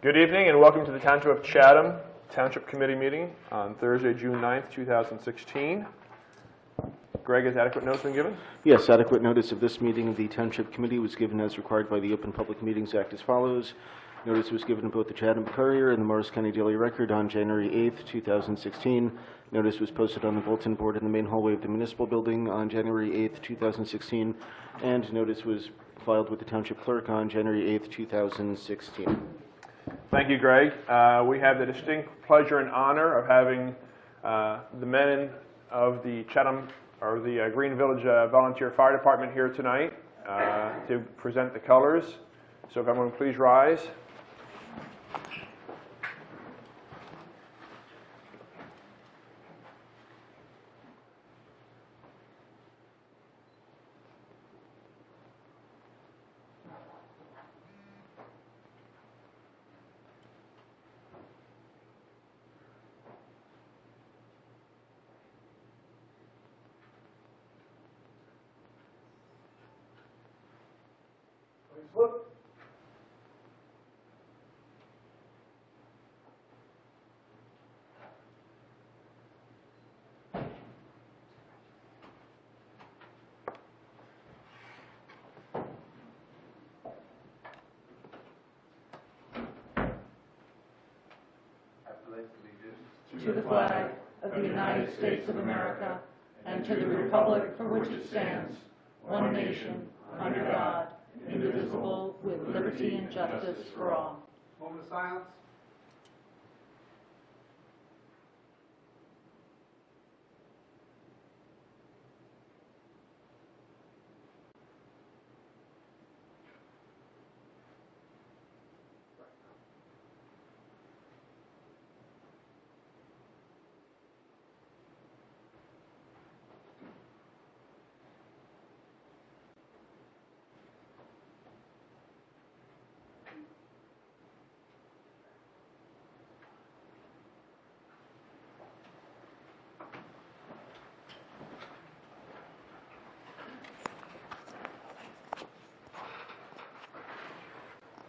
Good evening and welcome to the Township of Chatham Township Committee meeting on Thursday, June 9th, 2016. Greg, has adequate notice been given? Yes, adequate notice of this meeting of the Township Committee was given as required by the Open Public Meetings Act as follows. Notice was given to both the Chatham Courier and the Morris County Daily Record on January 8th, 2016. Notice was posted on the bulletin board in the main hallway of the municipal building on January 8th, 2016, and notice was filed with the Township Clerk on January 8th, 2016. Thank you, Greg. We have the distinct pleasure and honor of having the men of the Chatham, or the Green Village Volunteer Fire Department here tonight to present the colors. So if everyone please rise. Look. To the flag of the United States of America and to the republic for which it stands, one nation, under God, indivisible, with liberty and justice for all. Moment of silence.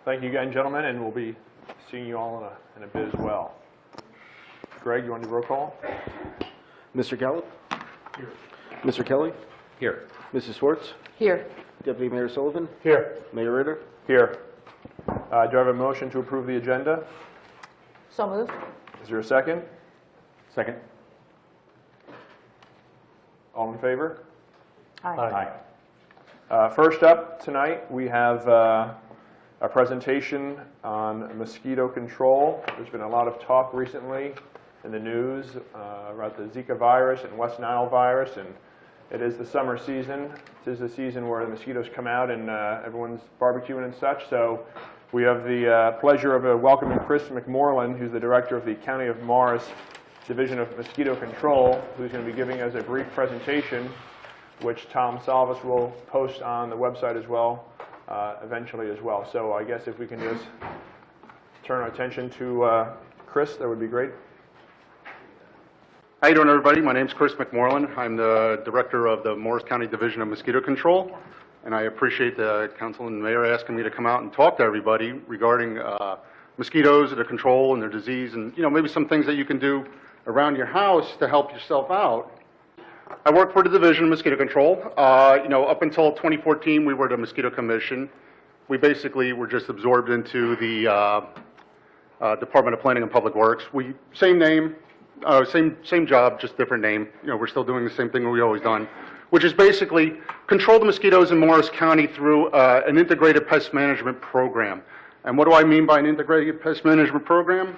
Thank you again, gentlemen, and we'll be seeing you all in a bit as well. Greg, you want to do roll call? Mr. Gallup? Here. Mr. Kelly? Here. Mrs. Schwartz? Here. Deputy Mayor Sullivan? Here. Mayor Ritter? Here. Do I have a motion to approve the agenda? So moved. Is there a second? Second. All in favor? Aye. First up tonight, we have a presentation on mosquito control. There's been a lot of talk recently in the news about the Zika virus and West Nile virus, and it is the summer season. This is the season where the mosquitoes come out and everyone's barbecuing and such. So we have the pleasure of welcoming Chris McMorland, who's the director of the County of Morris Division of Mosquito Control, who's going to be giving us a brief presentation, which Tom Salvis will post on the website as well, eventually as well. So I guess if we can just turn our attention to Chris, that would be great. How you doing, everybody? My name's Chris McMorland. I'm the director of the Morris County Division of Mosquito Control, and I appreciate the council and mayor asking me to come out and talk to everybody regarding mosquitoes, their control and their disease, and maybe some things that you can do around your house to help yourself out. I work for the Division of Mosquito Control. Up until 2014, we were the Mosquito Commission. We basically were just absorbed into the Department of Planning and Public Works. Same name, same job, just different name. We're still doing the same thing we always done, which is basically control the mosquitoes in Morris County through an integrated pest management program. And what do I mean by an integrated pest management program?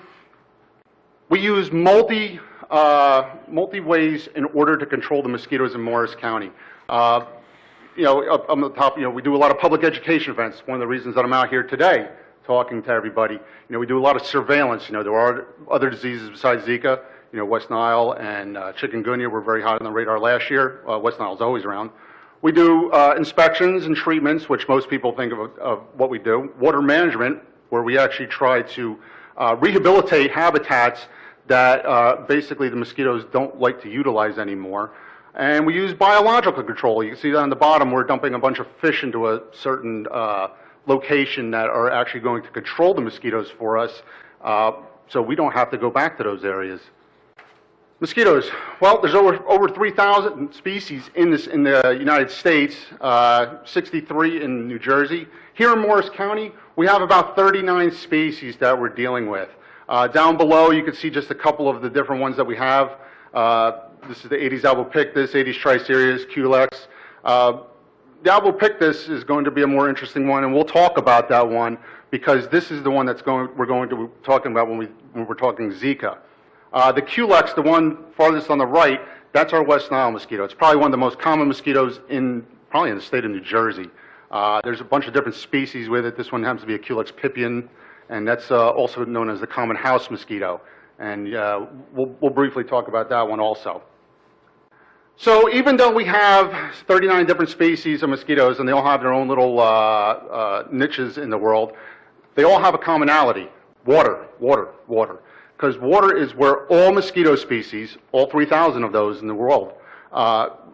We use multi ways in order to control the mosquitoes in Morris County. Up on the top, we do a lot of public education events. One of the reasons that I'm out here today talking to everybody. We do a lot of surveillance. There are other diseases besides Zika. West Nile and chikungunya were very hot on the radar last year. West Nile is always around. We do inspections and treatments, which most people think of what we do. Water management, where we actually try to rehabilitate habitats that basically the mosquitoes don't like to utilize anymore. And we use biological control. You can see on the bottom, we're dumping a bunch of fish into a certain location that are actually going to control the mosquitoes for us, so we don't have to go back to those areas. Mosquitoes. Well, there's over 3,000 species in the United States, 63 in New Jersey. Here in Morris County, we have about 39 species that we're dealing with. Down below, you can see just a couple of the different ones that we have. This is the Aedes albopictus, Aedes tricereus, Culex. The albopictus is going to be a more interesting one, and we'll talk about that one because this is the one we're going to be talking about when we're talking Zika. The Culex, the one farthest on the right, that's our West Nile mosquito. It's probably one of the most common mosquitoes probably in the state of New Jersey. There's a bunch of different species with it. This one happens to be a Culex pipiens, and that's also known as the common house mosquito. And we'll briefly talk about that one also. So even though we have 39 different species of mosquitoes, and they all have their own little niches in the world, they all have a commonality: water, water, water. Because water is where all mosquito species, all 3,000 of those in the world,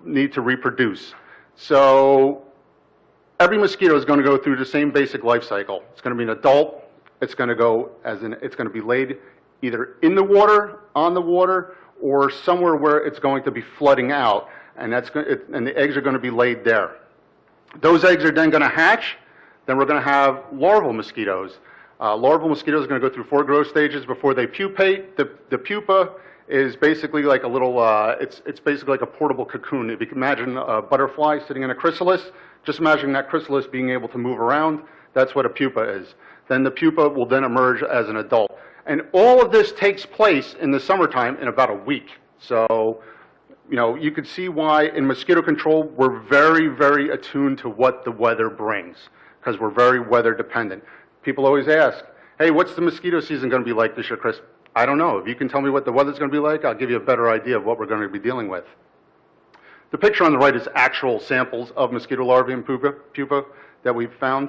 need to reproduce. So every mosquito is going to go through the same basic life cycle. It's going to be an adult. It's going to be laid either in the water, on the water, or somewhere where it's going to be flooding out, and the eggs are going to be laid there. Those eggs are then going to hatch. Then we're going to have larval mosquitoes. Larval mosquitoes are going to go through 4 growth stages before they pupate. The pupa is basically like a little, it's basically like a portable cocoon. If you can imagine a butterfly sitting in a chrysalis, just imagine that chrysalis being able to move around. That's what a pupa is. Then the pupa will then emerge as an adult. And all of this takes place in the summertime in about a week. So, you can see why in mosquito control, we're very, very attuned to what the weather brings, because we're very weather dependent. People always ask, hey, what's the mosquito season going to be like this year, Chris? I don't know. If you can tell me what the weather's going to be like, I'll give you a better idea of what we're going to be dealing with. The picture on the right is actual samples of mosquito larvae and pupa that we've found.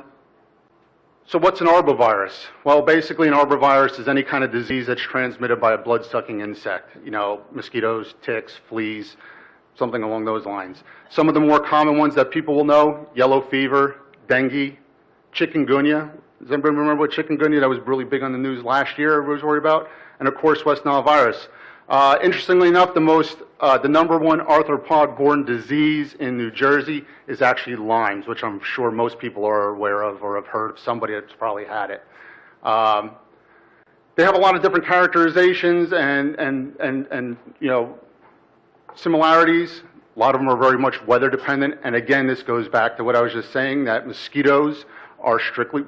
So what's an arbovirus? Well, basically an arbovirus is any kind of disease that's transmitted by a blood-sucking insect. Mosquitoes, ticks, fleas, something along those lines. Some of the more common ones that people will know: yellow fever, dengue, chikungunya. Does anybody remember what chikungunya? That was really big on the news last year, everybody was worried about. And of course, West Nile virus. Interestingly enough, the number one arthropod-borne disease in New Jersey is actually Lyme's, which I'm sure most people are aware of or have heard of somebody that's probably had it. They have a lot of different characterizations and similarities. A lot of them are very much weather dependent. And again, this goes back to what I was just saying, that mosquitoes are strictly,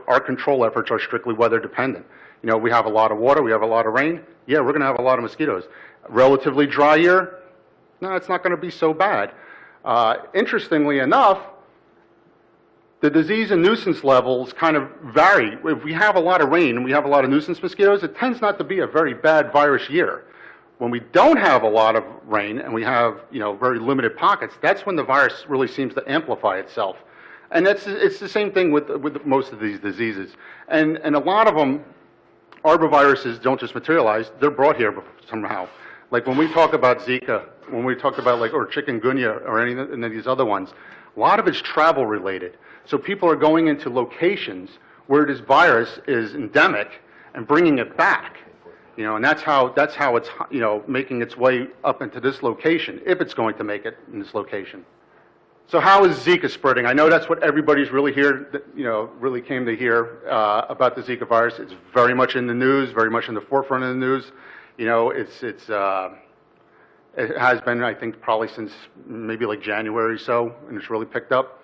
our control efforts are strictly weather dependent. We have a lot of water, we have a lot of rain. Yeah, we're going to have a lot of mosquitoes. Relatively dry year, no, it's not going to be so bad. Interestingly enough, the disease and nuisance levels kind of vary. If we have a lot of rain and we have a lot of nuisance mosquitoes, it tends not to be a very bad virus year. When we don't have a lot of rain and we have, very limited pockets, that's when the virus really seems to amplify itself. And it's the same thing with most of these diseases. And a lot of them, arboviruses don't just materialize, they're brought here somehow. Like when we talk about Zika, when we talk about or chikungunya or any of these other ones, a lot of it's travel related. So people are going into locations where this virus is endemic and bringing it back. And that's how it's, making its way up into this location, if it's going to make it in this location. So how is Zika spreading? I know that's what everybody's really really came to hear about the Zika virus. It's very much in the news, very much in the forefront of the news. It has been, I think, probably since maybe like January or so, and it's really picked up.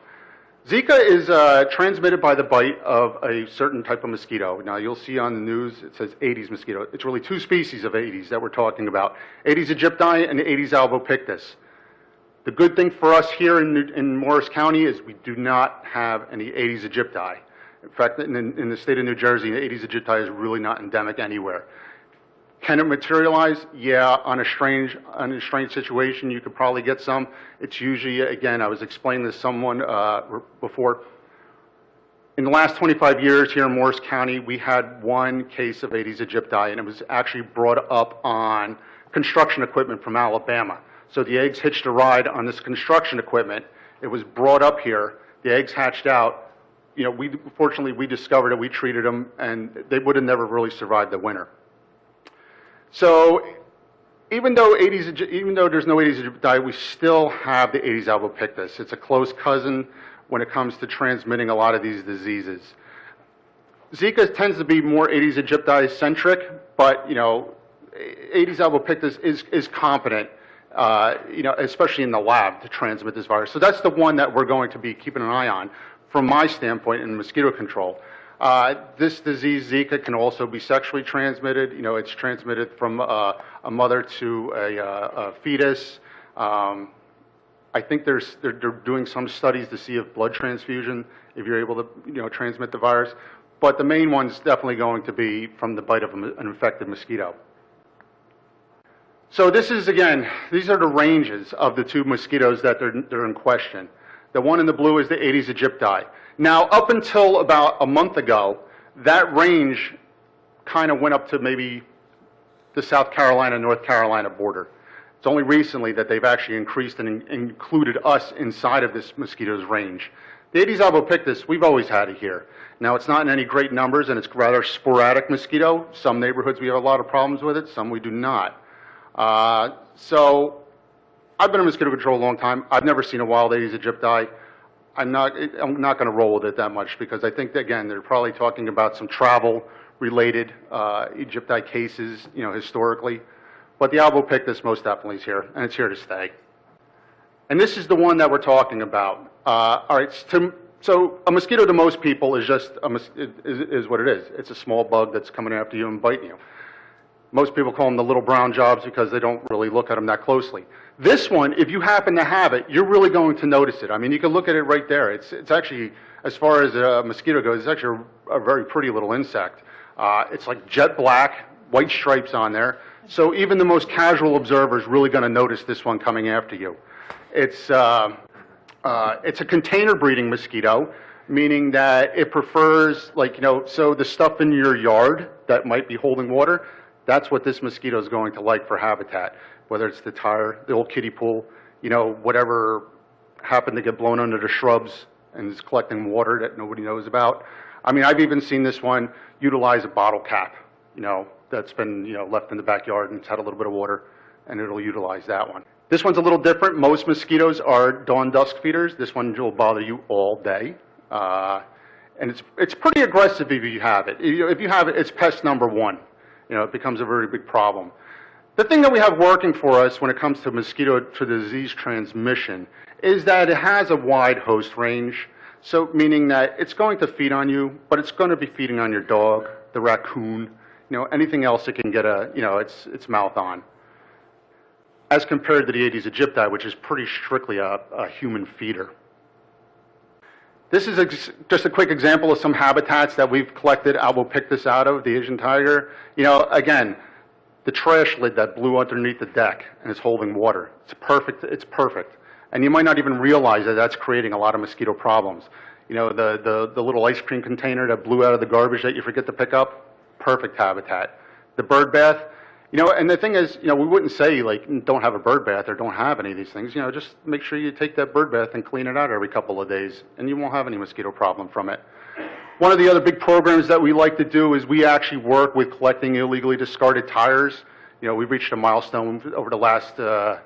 Zika is transmitted by the bite of a certain type of mosquito. Now, you'll see on the news, it says Aedes mosquito. It's really 2 species of Aedes that we're talking about: Aedes aegypti and Aedes albopictus. The good thing for us here in Morris County is we do not have any Aedes aegypti. In fact, in the state of New Jersey, Aedes aegypti is really not endemic anywhere. Can it materialize? Yeah, on a strange situation, you could probably get some. It's usually, again, I was explaining this to someone before. In the last 25 years here in Morris County, we had 1 case of Aedes aegypti, and it was actually brought up on construction equipment from Alabama. So the eggs hitched a ride on this construction equipment. It was brought up here. The eggs hatched out. fortunately, we discovered it, we treated them, and they would have never really survived the winter. So even though there's no Aedes aegypti, we still have the Aedes albopictus. It's a close cousin when it comes to transmitting a lot of these diseases. Zika tends to be more Aedes aegypti centric, but Aedes albopictus is competent, especially in the lab, to transmit this virus. So that's the one that we're going to be keeping an eye on from my standpoint in mosquito control. This disease, Zika, can also be sexually transmitted. It's transmitted from a mother to a fetus. I think they're doing some studies to see if blood transfusion, if you're able to transmit the virus. But the main one's definitely going to be from the bite of an infected mosquito. So this is, again, these are the ranges of the two mosquitoes that they're in question. The one in the blue is the Aedes aegypti. Now, up until about a month ago, that range kind of went up to maybe the South Carolina, North Carolina border. It's only recently that they've actually increased and included us inside of this mosquito's range. The Aedes albopictus, we've always had it here. Now, it's not in any great numbers, and it's rather sporadic mosquito. Some neighborhoods we have a lot of problems with it, some we do not. So I've been in mosquito control a long time. I've never seen a wild Aedes aegypti. I'm not going to roll with it that much because I think that, again, they're probably talking about some travel-related aegypti cases, historically. But the albopictus most definitely is here, and it's here to stay. And this is the one that we're talking about. All right, so a mosquito to most people is just is what it is. It's a small bug that's coming after you and biting you. Most people call them the little brown jobs because they don't really look at them that closely. This one, if you happen to have it, you're really going to notice it. I mean, you can look at it right there. It's actually, as far as a mosquito goes, it's actually a very pretty little insect. It's like jet black, white stripes on there. So even the most casual observer is really going to notice this one coming after you. It's a container breeding mosquito, meaning that it prefers, so the stuff in your yard that might be holding water, that's what this mosquito is going to like for habitat, whether it's the tire, the old kiddie pool, whatever happened to get blown under the shrubs and is collecting water that nobody knows about. I mean, I've even seen this one utilize a bottle cap, that's been, left in the backyard and it's had a little bit of water, and it'll utilize that one. This one's a little different. Most mosquitoes are dawn-dusk feeders. This one will bother you all day. And it's pretty aggressive if you have it. If you have it, it's pest number one. It becomes a very big problem. The thing that we have working for us when it comes to mosquito to disease transmission is that it has a wide host range. So meaning that it's going to feed on you, but it's going to be feeding on your dog, the raccoon, anything else it can get its mouth on. As compared to the Aedes aegypti, which is pretty strictly a human feeder. This is just a quick example of some habitats that we've collected albopictus out of, the Asian tiger. Again, the trash lid that blew underneath the deck and is holding water. It's perfect. And you might not even realize that that's creating a lot of mosquito problems. The little ice cream container that blew out of the garbage that you forget to pick up, perfect habitat. The bird bath, and the thing is, we wouldn't say, don't have a bird bath or don't have any of these things. Just make sure you take that bird bath and clean it out every couple of days, and you won't have any mosquito problem from it. One of the other big programs that we like to do is we actually work with collecting illegally discarded tires. We've reached a milestone over the last, I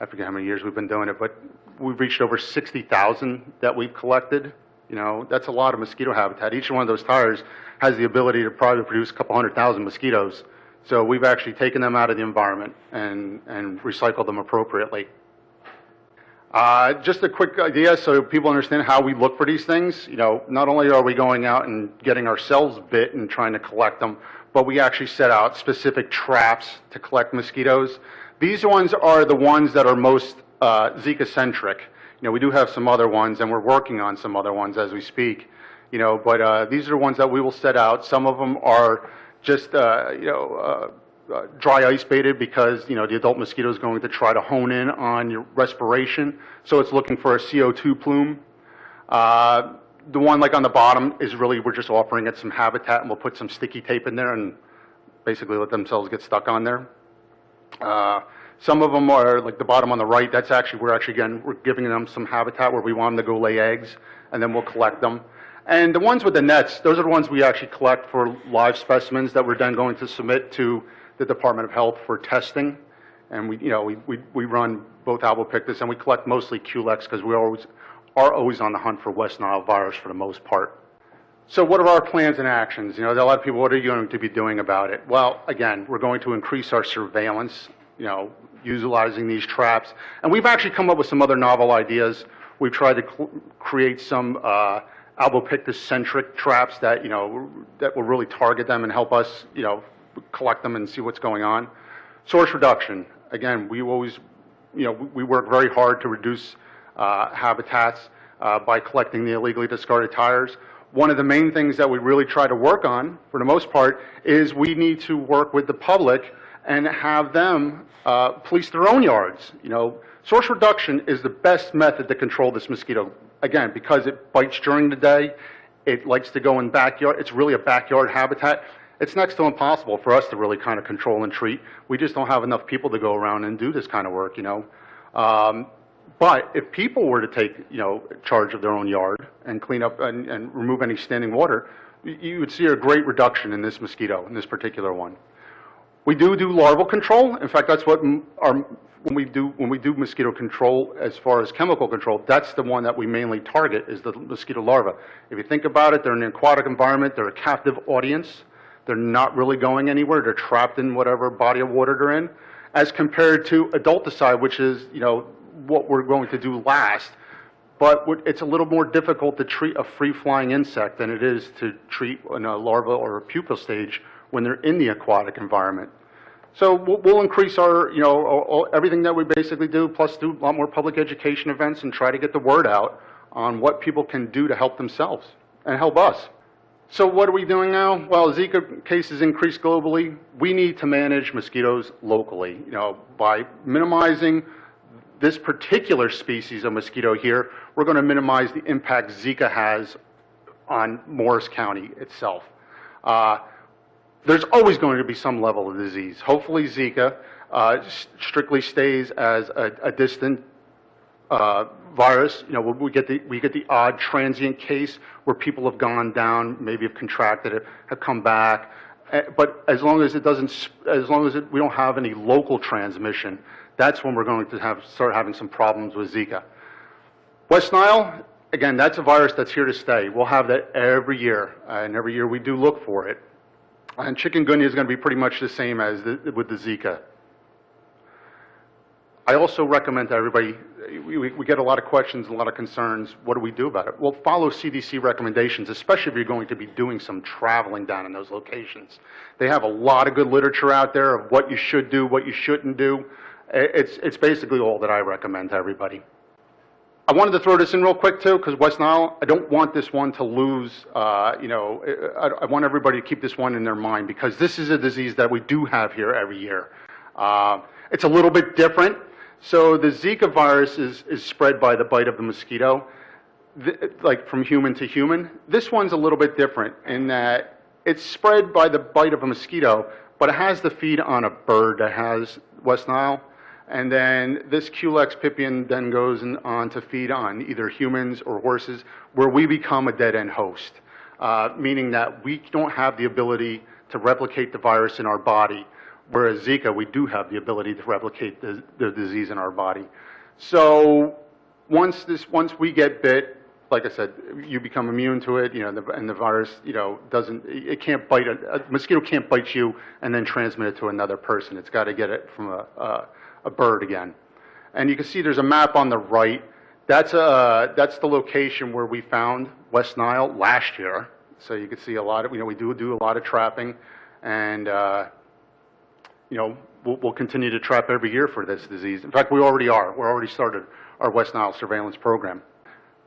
forget how many years we've been doing it, but we've reached over 60,000 that we've collected. That's a lot of mosquito habitat. Each one of those tires has the ability to probably produce a couple 100,000 mosquitoes. So we've actually taken them out of the environment and recycled them appropriately. Just a quick idea so people understand how we look for these things. Not only are we going out and getting ourselves bit and trying to collect them, but we actually set out specific traps to collect mosquitoes. These ones are the ones that are most Zika-centric. We do have some other ones, and we're working on some other ones as we speak. But these are the ones that we will set out. Some of them are just dry ice baited because the adult mosquito is going to try to hone in on your respiration, so it's looking for a CO2 plume. The one on the bottom is really, we're just offering it some habitat, and we'll put some sticky tape in there and basically let themselves get stuck on there. Some of them are like the bottom on the right. That's actually, we're giving them some habitat where we want them to go lay eggs, and then we'll collect them. And the ones with the nets, those are the ones we actually collect for live specimens that we're then going to submit to the Department of Health for testing. And we run both albopictus, and we collect mostly Culex because we are always on the hunt for West Nile virus for the most part. So what are our plans and actions? A lot of people, what are you going to be doing about it? Well, again, we're going to increase our surveillance, utilizing these traps. And we've actually come up with some other novel ideas. We've tried to create some albopictus-centric traps that, that will really target them and help us, collect them and see what's going on. Source reduction. Again, we always, we work very hard to reduce habitats by collecting the illegally discarded tires. One of the main things that we really try to work on, for the most part, is we need to work with the public and have them police their own yards. Source reduction is the best method to control this mosquito. Again, because it bites during the day, it likes to go in backyard. It's really a backyard habitat. It's next to impossible for us to really kind of control and treat. We just don't have enough people to go around and do this kind of work, But if people were to take, charge of their own yard and clean up and remove any standing water, you would see a great reduction in this mosquito, in this particular one. We do larval control. In fact, that's what when we do mosquito control, as far as chemical control, that's the one that we mainly target, is the mosquito larva. If you think about it, they're in an aquatic environment. They're a captive audience. They're not really going anywhere. They're trapped in whatever body of water they're in, as compared to adulticide, which is, what we're going to do last. But it's a little more difficult to treat a free-flying insect than it is to treat in a larva or a pupal stage when they're in the aquatic environment. So we'll increase our, everything that we basically do, plus do a lot more public education events and try to get the word out on what people can do to help themselves and help us. So what are we doing now? Well, Zika cases increase globally. We need to manage mosquitoes locally, by minimizing this particular species of mosquito here. We're going to minimize the impact Zika has on Morris County itself. There's always going to be some level of disease. Hopefully Zika strictly stays as a distant virus. We get the odd transient case where people have gone down, maybe have contracted it, have come back. But as long as we don't have any local transmission, that's when we're going to start having some problems with Zika. West Nile, again, that's a virus that's here to stay. We'll have that every year, and every year we do look for it. And chikungunya is going to be pretty much the same as with the Zika. I also recommend to everybody, we get a lot of questions, a lot of concerns. What do we do about it? Well, follow CDC recommendations, especially if you're going to be doing some traveling down in those locations. They have a lot of good literature out there of what you should do, what you shouldn't do. It's basically all that I recommend to everybody. I wanted to throw this in real quick too, because West Nile, I don't want this one to lose, I want everybody to keep this one in their mind, because this is a disease that we do have here every year. It's a little bit different. So the Zika virus is spread by the bite of the mosquito, like from human to human. This one's a little bit different in that it's spread by the bite of a mosquito, but it has to feed on a bird that has West Nile. And then this Culex pipion then goes on to feed on either humans or horses, where we become a dead-end host, meaning that we don't have the ability to replicate the virus in our body, whereas Zika, we do have the ability to replicate the disease in our body. So once we get bit, like I said, you become immune to it, and the virus, it can't bite, a mosquito can't bite you and then transmit it to another person. It's got to get it from a bird again. And you can see there's a map on the right. That's the location where we found West Nile last year. So you can see a lot of, we do a lot of trapping, and we'll continue to trap every year for this disease. In fact, we already are. We're already started our West Nile surveillance program.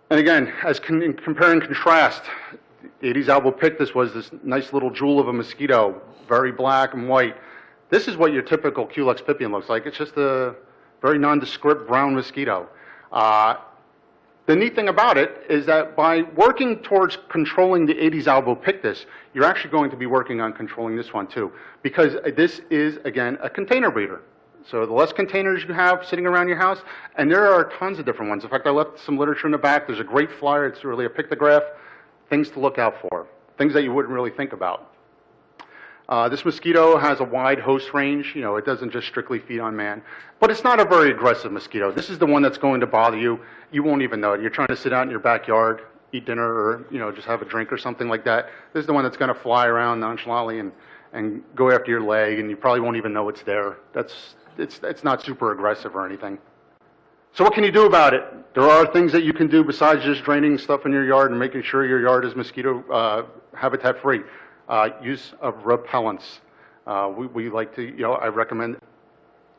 And again, as compare and contrast, Aedes albopictus was this nice little jewel of a mosquito, very black and white. This is what your typical Culex pipion looks like. It's just a very nondescript brown mosquito. The neat thing about it is that by working towards controlling the Aedes albopictus, you're actually going to be working on controlling this one too, because this is, again, a container breeder. So the less containers you have sitting around your house, and there are tons of different ones. In fact, I left some literature in the back. There's a great flyer. It's really a pictograph. things to look out for, things that you wouldn't really think about. This mosquito has a wide host range. You know, it doesn't just strictly feed on man, but it's not a very aggressive mosquito. This is the one that's going to bother you. You won't even know it. You're trying to sit out in your backyard, eat dinner, or, you know, just have a drink or something like that. This is the one that's going to fly around nonchalantly and go after your leg, and you probably won't even know it's there. It's not super aggressive or anything. So what can you do about it? There are things that you can do besides just draining stuff in your yard and making sure your yard is mosquito habitat free. Use of repellents. We like to, you know, I recommend,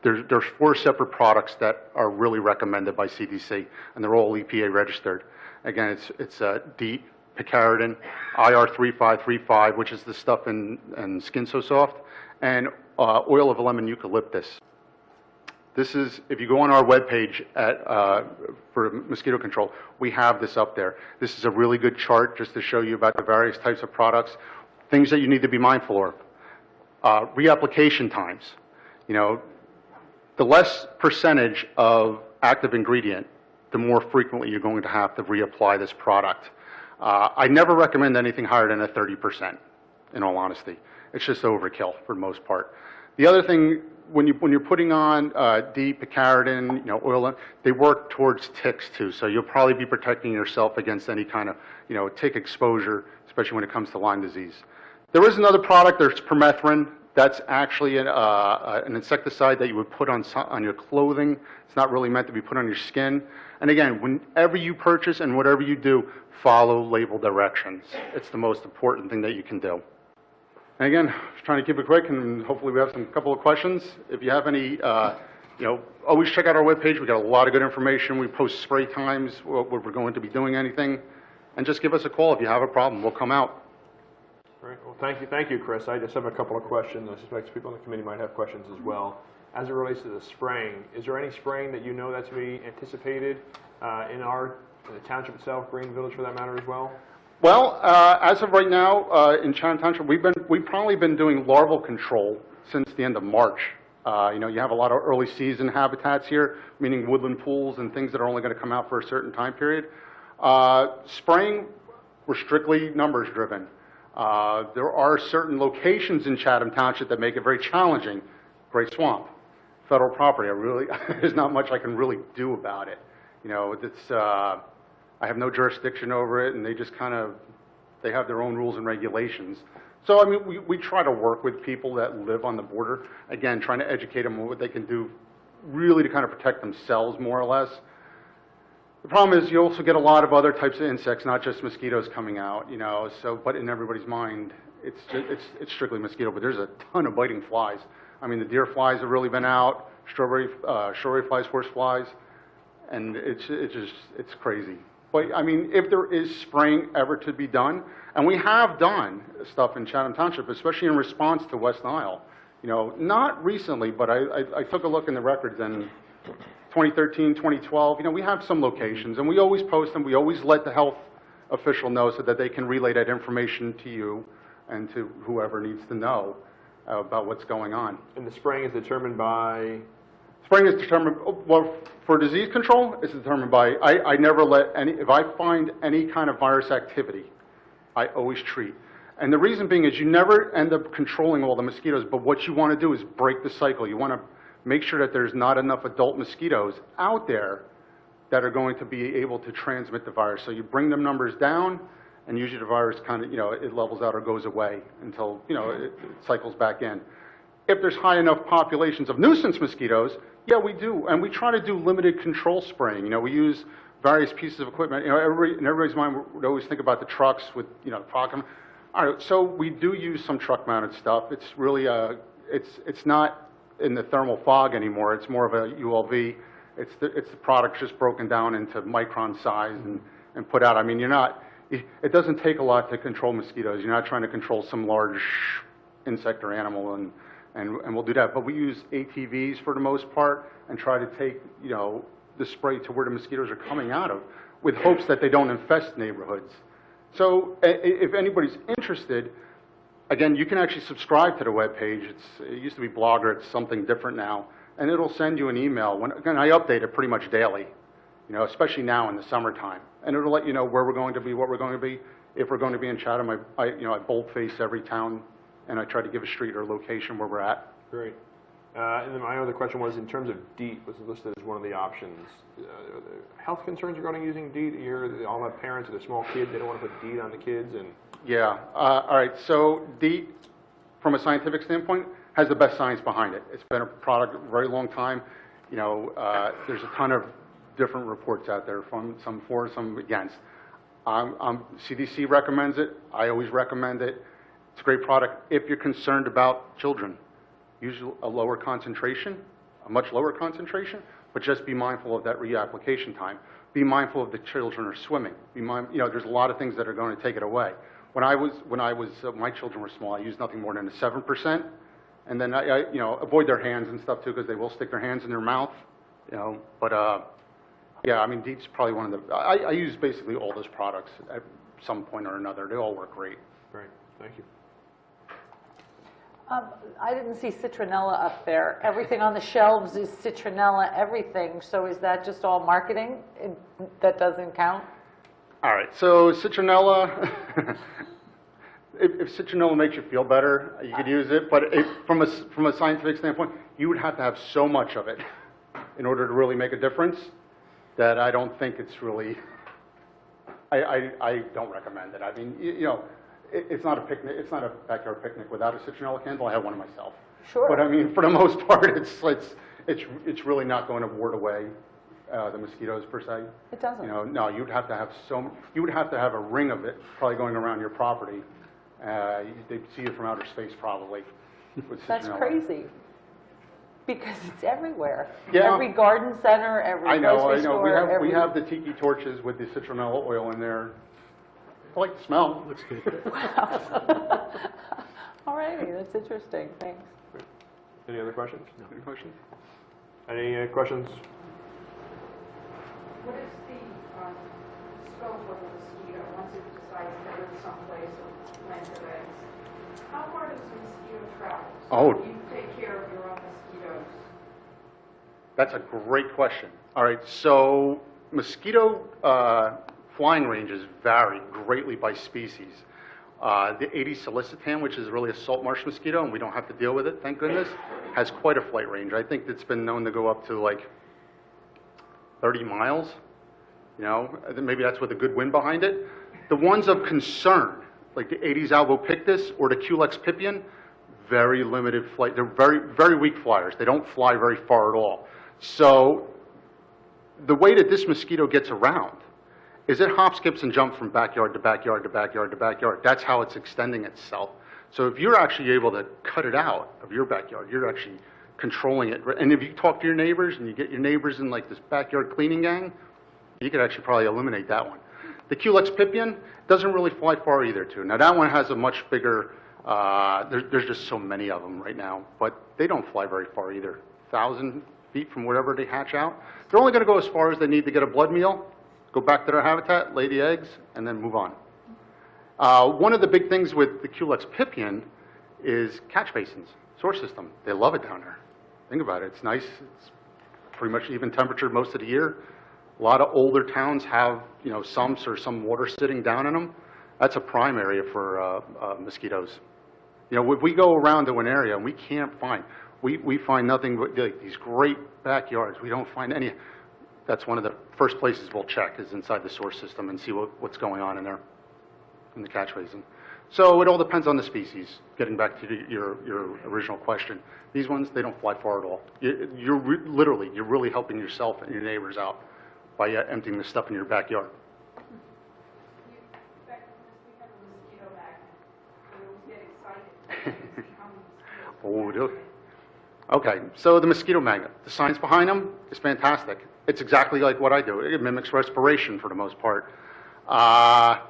there's 4 separate products that are really recommended by CDC, and they're all EPA registered. Again, it's DEET, picaridin, IR3535, which is the stuff in Skin So Soft, and oil of lemon eucalyptus. This is, if you go on our webpage for mosquito control, we have this up there. This is a really good chart just to show you about the various types of products, things that you need to be mindful of. Reapplication times. You know, the less percentage of active ingredient, the more frequently you're going to have to reapply this product. I never recommend anything higher than a 30%, in all honesty. It's just overkill for the most part. The other thing, when you're putting on DEET, picaridin, you know, oil, they work towards ticks too. So you'll probably be protecting yourself against any kind of, you know, tick exposure, especially when it comes to Lyme disease. There is another product. There's permethrin. That's actually an insecticide that you would put on your clothing. It's not really meant to be put on your skin. And again, whenever you purchase and whatever you do, follow label directions. It's the most important thing that you can do. And again, trying to keep it quick, and hopefully we have a couple of questions. If you have any, you know, always check out our webpage. We got a lot of good information. We post spray times, what we're going to be doing anything. And just give us a call if you have a problem. We'll come out. All right. Well, thank you, Chris. I just have a couple of questions. I suspect people on the committee might have questions as well. As it relates to the spraying, is there any spraying that you know that's to be anticipated in the township itself, Green Village for that matter as well? Well, as of right now, in Chatham Township, we've probably been doing larval control since the end of March. You know, you have a lot of early season habitats here, meaning woodland pools and things that are only going to come out for a certain time period. Spraying, we're strictly numbers driven. There are certain locations in Chatham Township that make it very challenging. Great Swamp, federal property. There's not much I can really do about it. You know, I have no jurisdiction over it, and they just they have their own rules and regulations. So, I mean, we try to work with people that live on the border, again, trying to educate them on what they can do really to kind of protect themselves more or less. The problem is you also get a lot of other types of insects, not just mosquitoes coming out, you know, so, but in everybody's mind, it's strictly mosquito, but there's a ton of biting flies. I mean, the deer flies have really been out, strawberry flies, horse flies, and it's crazy. But, I mean, if there is spraying ever to be done, and we have done stuff in Chatham Township, especially in response to West Nile, you know, not recently, but I took a look in the records in 2013, 2012, you know, we have some locations, and we always post them. We always let the health official know so that they can relay that information to you and to whoever needs to know about what's going on. And the spraying is determined by? Spraying is determined, well, for disease control, it's determined by, I never let if I find any kind of virus activity, I always treat. And the reason being is you never end up controlling all the mosquitoes, but what you want to do is break the cycle. You want to make sure that there's not enough adult mosquitoes out there that are going to be able to transmit the virus. So you bring them numbers down, and usually the virus kind of, you know, it levels out or goes away until, you know, it cycles back in. If there's high enough populations of nuisance mosquitoes, yeah, we do. And we try to do limited control spraying. You know, we use various pieces of equipment. You know, in everybody's mind, we always think about the trucks with, you know, fog. All right, so we do use some truck-mounted stuff. It's really, it's not in the thermal fog anymore. It's more of a ULV. It's the product just broken down into micron size and put out. I mean, it doesn't take a lot to control mosquitoes. You're not trying to control some large insect or animal, and we'll do that. But we use ATVs for the most part and try to take, you know, the spray to where the mosquitoes are coming out of with hopes that they don't infest neighborhoods. So if anybody's interested, again, you can actually subscribe to the webpage. It used to be Blogger. It's something different now. And it'll send you an email. Again, I update it pretty much daily, you know, especially now in the summertime. And it'll let you know where we're going to be, what we're going to be. If we're going to be in Chatham, I boldface every town, and I try to give a street or location where we're at. Great. And then my other question was, in terms of DEET, was listed as one of the options. Are there health concerns regarding using DEET? You all have parents with a small kid, they don't want to put DEET on the kids, and Yeah, all right, so DEET, from a scientific standpoint, has the best science behind it. It's been a product a very long time. You know, there's a ton of different reports out there, from some for, some against. CDC recommends it. I always recommend it. It's a great product. If you're concerned about children, use a lower concentration, a much lower concentration, but just be mindful of that reapplication time. Be mindful of the children are swimming. You know, there's a lot of things that are going to take it away. When my children were small, I used nothing more than a 7%, and then you know, avoid their hands and stuff too, because they will stick their hands in their mouth, you know. But yeah, I mean, DEET's probably one of the. I use basically all those products at some point or another. They all work great. great, thank you. I didn't see citronella up there. Everything on the shelves is citronella, everything. So is that just all marketing? That doesn't count? All right, so citronella, if citronella makes you feel better, you could use it, but from a scientific standpoint, you would have to have so much of it in order to really make a difference that I don't think it's really, I don't recommend it. I mean, you know, it's not a picnic, it's not a backyard picnic without a citronella candle. I have one of myself. Sure. But I mean, for the most part, it's really not going to ward away the mosquitoes per se. It doesn't. You know, no, you'd have to have a ring of it probably going around your property. They'd see it from outer space probably. With That's citronella. crazy. Because it's everywhere. Yeah. Every garden center, every grocery store. We have the tiki torches with the citronella oil in there. I like the smell. Looks good. All righty, that's interesting. Thanks. Any other questions? No. Any questions? Any questions? What is the scope of the mosquito once it decides to live someplace or plant their eggs? How far does the mosquito travel? Oh. Do you take care of your own mosquitoes? That's a great question. All right, so mosquito flying ranges vary greatly by species. The Aedes solicitan, which is really a salt marsh mosquito, and we don't have to deal with it, thank goodness, has quite a flight range. I think it's been known to go up to like 30 miles. You know, maybe that's with a good wind behind it. The ones of concern, like the Aedes albopictus or the Culex pipian, very limited flight. They're very, very weak flyers. They don't fly very far at all. So the way that this mosquito gets around is it hop, skips, and jumps from backyard to backyard to backyard to backyard. That's how it's extending itself. So if you're actually able to cut it out of your backyard, you're actually controlling it. And if you talk to your neighbors and you get your neighbors in like this backyard cleaning gang, you could actually probably eliminate that one. The Culex pipian doesn't really fly far either, too. Now that one has a much bigger, there's just so many of them right now, but they don't fly very far either. 1,000 feet from wherever they hatch out. They're only going to go as far as they need to get a blood meal, go back to their habitat, lay the eggs, and then move on. One of the big things with the Culex pipian is catch basins, source system. They love it down there. Think about it. It's nice. It's pretty much even temperature most of the year. A lot of older towns have, you know, sumps or some water sitting down in them. That's a prime area for mosquitoes. You know, if we go around to an area and we can't find, we find nothing but like, these great backyards. We don't find any. That's one of the first places we'll check is inside the source system and see what's going on in there, in the catch basin. So it all depends on the species. Getting back to your original question, these ones, they don't fly far at all. You're really helping yourself and your neighbors out by emptying the stuff in your backyard. You effectively have a mosquito magnet. I always get excited to see how many mosquitoes. Oh, do. Okay, so the mosquito magnet, the science behind them is fantastic. It's exactly like what I do. It mimics respiration for the most part. I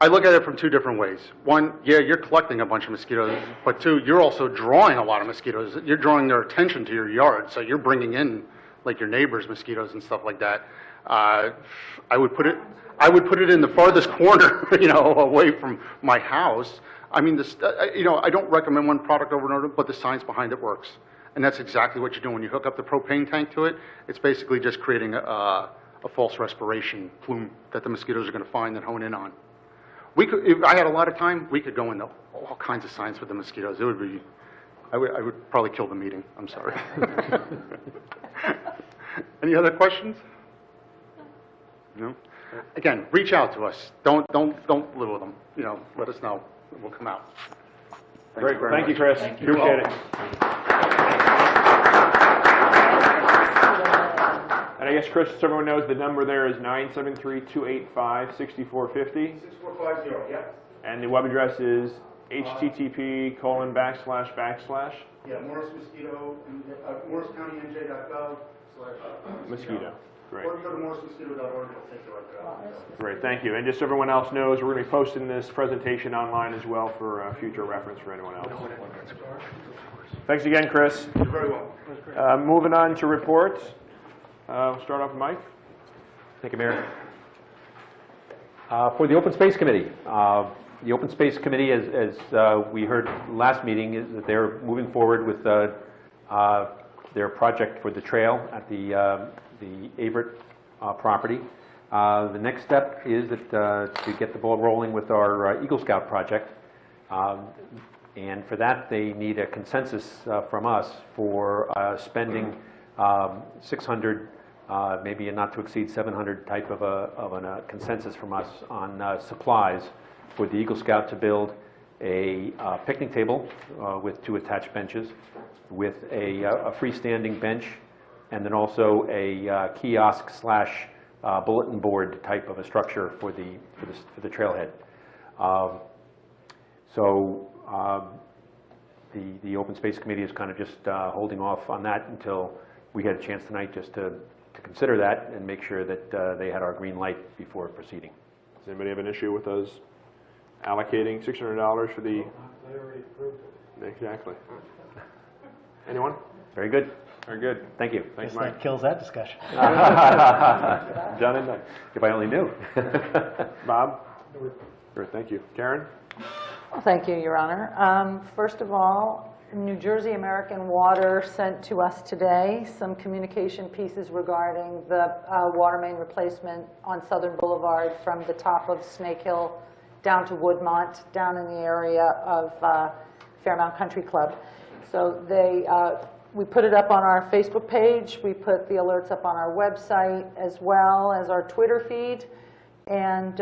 look at it from two different ways. One, yeah, you're collecting a bunch of mosquitoes, but two, you're also drawing a lot of mosquitoes. You're drawing their attention to your yard, so you're bringing in like your neighbor's mosquitoes and stuff like that. I would put it in the farthest corner, you know, away from my house. I mean, you know, I don't recommend one product over another, but the science behind it works. And that's exactly what you're doing. When you hook up the propane tank to it, it's basically just creating a false respiration plume that the mosquitoes are going to find and hone in on. we could, if I had a lot of time, we could go into all kinds of science with the mosquitoes. It would be, I would probably kill the meeting. I'm sorry. Any other questions? No? Again, reach out to us. Don't live with them. You know, let us know. We'll come out. Thanks Great, very thank you, much. Chris. Thank you. Appreciate it. And I guess, Chris, so everyone knows the number there is 973-285-6450. 6450, yep. And the web address is http:// Yeah, Morris Mosquito, morriscountynj.gov/ mosquito. Great. Or if you go to morrismosquito.org, it'll take you right there. Great, thank you. And just so everyone else knows, we're going to be posting this presentation online as well for future reference for anyone else. Thanks again, Chris. You're very welcome. Moving on to reports. We'll start off with Mike. Thank you, Mayor. For the Open Space Committee, the Open Space Committee, as we heard last meeting, is that they're moving forward with their project for the trail at the Averitt property. The next step is that, to get the ball rolling with our Eagle Scout project. And for that, they need a consensus from us for spending 600, maybe a not to exceed 700 type of a consensus from us on supplies for the Eagle Scout to build a picnic table with 2 attached benches, with a freestanding bench, and then also a kiosk / bulletin board type of a structure for the trailhead. The Open Space Committee is kind of just holding off on that until we had a chance tonight just to consider that and make sure that they had our green light before proceeding. Does anybody have an issue with us allocating $600 for the... They already approved it. Exactly. Anyone? Very good. Very good. Thank you. Thanks, Guess Mike. that kills that discussion. Done and done. If I only knew. Bob? Great, thank you. Karen? Well, thank you, Your Honor. First of all, New Jersey American Water sent to us today some communication pieces regarding the water main replacement on Southern Boulevard from the top of Snake Hill down to Woodmont, down in the area of Fairmount Country Club. So we put it up on our Facebook page. We put the alerts up on our website as well as our Twitter feed. And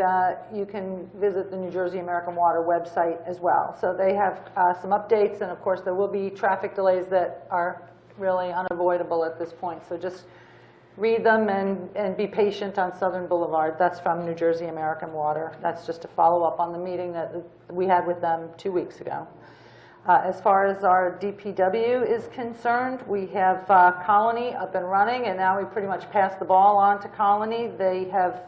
you can visit the New Jersey American Water website as well. So they have some updates, and of course there will be traffic delays that are really unavoidable at this point. So just read them and be patient on Southern Boulevard. That's from New Jersey American Water. That's just a follow-up on the meeting that we had with them 2 weeks ago. As far as our DPW is concerned, we have Colony up and running, and now we pretty much passed the ball on to Colony. They have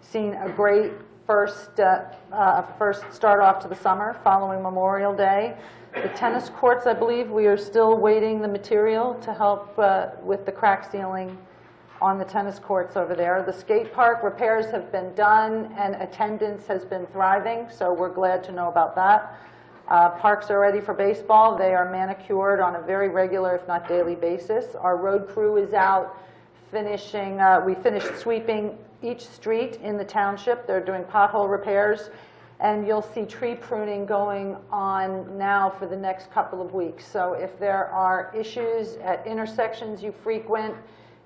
seen a great first start off to the summer following Memorial Day. The tennis courts, I believe, we are still waiting the material to help with the crack sealing on the tennis courts over there. The skate park repairs have been done and attendance has been thriving, so we're glad to know about that. Parks are ready for baseball. They are manicured on a very regular, if not daily basis. Our road crew is out finishing, we finished sweeping each street in the township. They're doing pothole repairs, and you'll see tree pruning going on now for the next couple of weeks. So if there are issues at intersections you frequent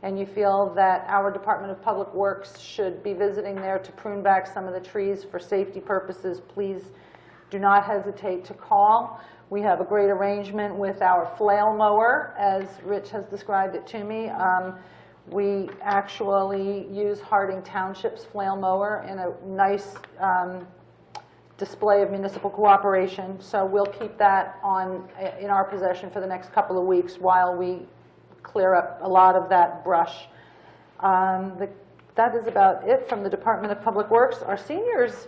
and you feel that our Department of Public Works should be visiting there to prune back some of the trees for safety purposes, please do not hesitate to call. We have a great arrangement with our flail mower, as Rich has described it to me. We actually use Harding Township's flail mower in a nice display of municipal cooperation. So we'll keep that in our possession for the next couple of weeks while we clear up a lot of that brush. That is about it from the Department of Public Works. Our seniors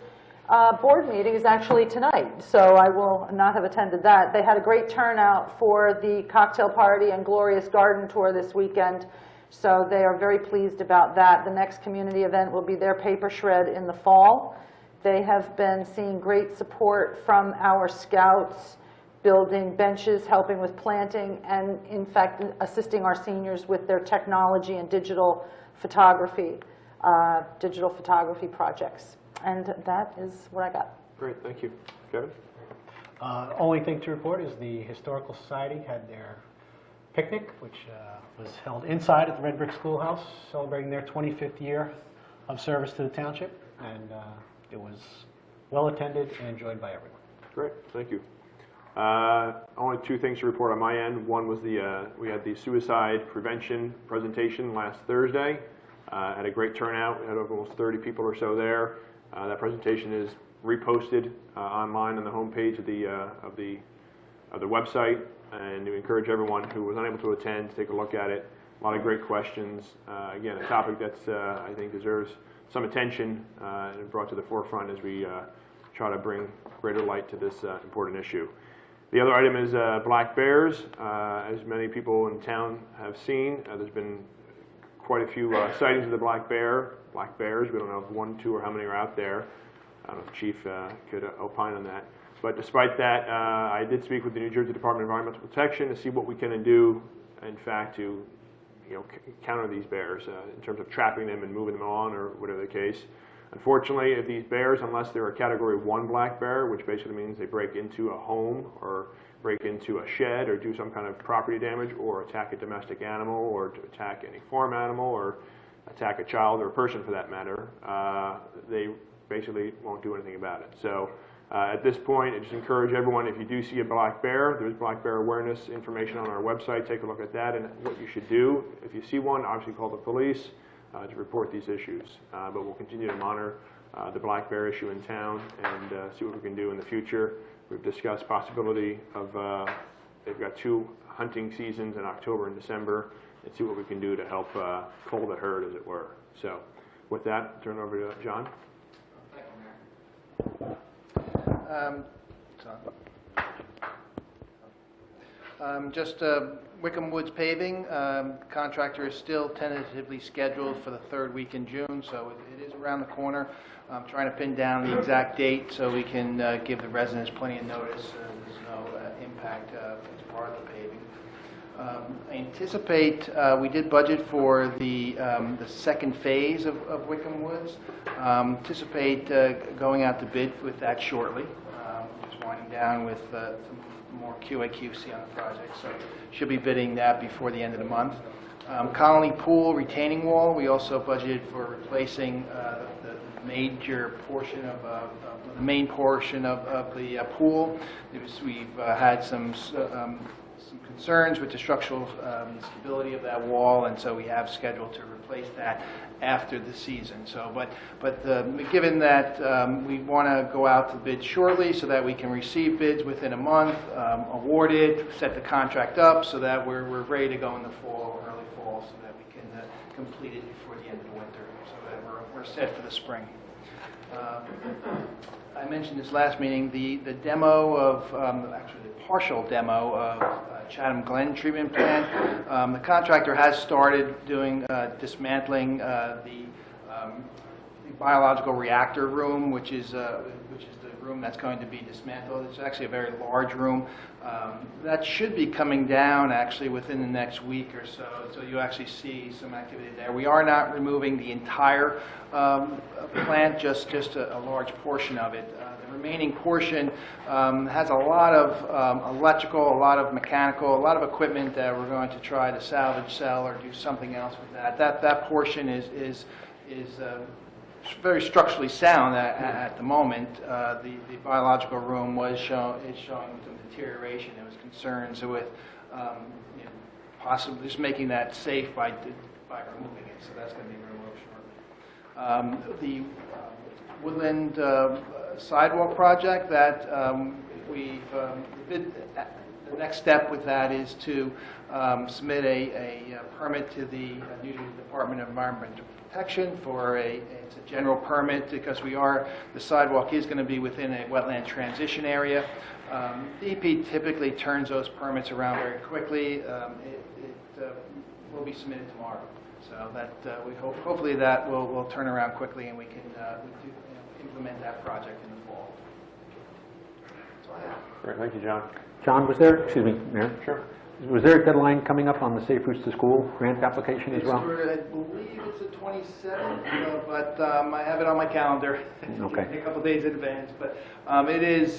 board meeting is actually tonight, so I will not have attended that. They had a great turnout for the cocktail party and glorious garden tour this weekend, so they are very pleased about that. The next community event will be their paper shred in the fall. They have been seeing great support from our scouts, building benches, helping with planting, and in fact assisting our seniors with their technology and digital photography projects. And that is what I got. Great, thank you. Kevin? Only thing to report is the Historical Society had their picnic, which was held inside at the Red Brick Schoolhouse, celebrating their 25th year of service to the township, and it was well attended and enjoyed by everyone. Great, thank you. Only two things to report on my end. One was we had the suicide prevention presentation last Thursday. Had a great turnout. We had almost 30 people or so there. That presentation is reposted online on the homepage of the website, and we encourage everyone who was unable to attend to take a look at it. A lot of great questions. Again, a topic that's I think deserves some attention and brought to the forefront as we try to bring greater light to this important issue. The other item is black bears. As many people in town have seen, there's been quite a few sightings of the black bears. We don't know if one, two, or how many are out there. I don't know if the chief could opine on that. But despite that, I did speak with the New Jersey Department of Environmental Protection to see what we can do, in fact, to counter these bears in terms of trapping them and moving them on or whatever the case. Unfortunately, if these bears, unless they're a Category 1 black bear, which basically means they break into a home or break into a shed or do some kind of property damage or attack a domestic animal or to attack any farm animal or attack a child or a person for that matter, they basically won't do anything about it. So at this point, I just encourage everyone, if you do see a black bear, there's black bear awareness information on our website. Take a look at that and what you should do. If you see one, obviously call the police to report these issues. But we'll continue to monitor the black bear issue in town and see what we can do in the future. We've discussed possibility of, they've got 2 hunting seasons in October and December, and see what we can do to help cull the herd, as it were. So with that, I'll turn it over to John. Just Wickham Woods paving, contractor is still tentatively scheduled for the 3rd week in June, so it is around the corner. I'm trying to pin down the exact date so we can give the residents plenty of notice. There's no impact as part of the paving. I anticipate, we did budget for the 2nd phase of Wickham Woods. Anticipate going out to bid with that shortly. Just winding down with some more QA/QC on the project, so should be bidding that before the end of the month. Colony Pool retaining wall, we also budgeted for replacing the major portion of the main portion of the pool. We've had some concerns with the structural stability of that wall, and so we have scheduled to replace that after the season. So, but given that we want to go out to bid shortly so that we can receive bids within a month, award it, set the contract up so that we're ready to go in the fall, early fall, so that we can complete it before the end of the winter, so that we're set for the spring. I mentioned this last meeting, the demo of, actually the partial demo of Chatham Glen treatment plant. The contractor has started doing dismantling the biological reactor room, which is the room that's going to be dismantled. It's actually a very large room. That should be coming down actually within the next week or so, so you actually see some activity there. We are not removing the entire plant, just a large portion of it. The remaining portion has a lot of electrical, a lot of mechanical, a lot of equipment that we're going to try to salvage, sell, or do something else with that. That portion is very structurally sound at the moment. The biological room is showing some deterioration. There was concerns with possibly just making that safe by removing it, so that's going to be removed shortly. The Woodland sidewalk project that the next step with that is to submit a permit to the New Jersey Department of Environmental Protection for it's a general permit because the sidewalk is going to be within a wetland transition area. DEP typically turns those permits around very quickly. It will be submitted tomorrow, so that we hopefully that will turn around quickly and we can implement that project in the fall. That's all I have. Great, thank you, John. John, was there, excuse me, Mayor? Sure. Was there a deadline coming up on the Safe Routes to School grant application as well? I believe it's the 27th, but I have it on my calendar. Okay. A couple days in advance, but it is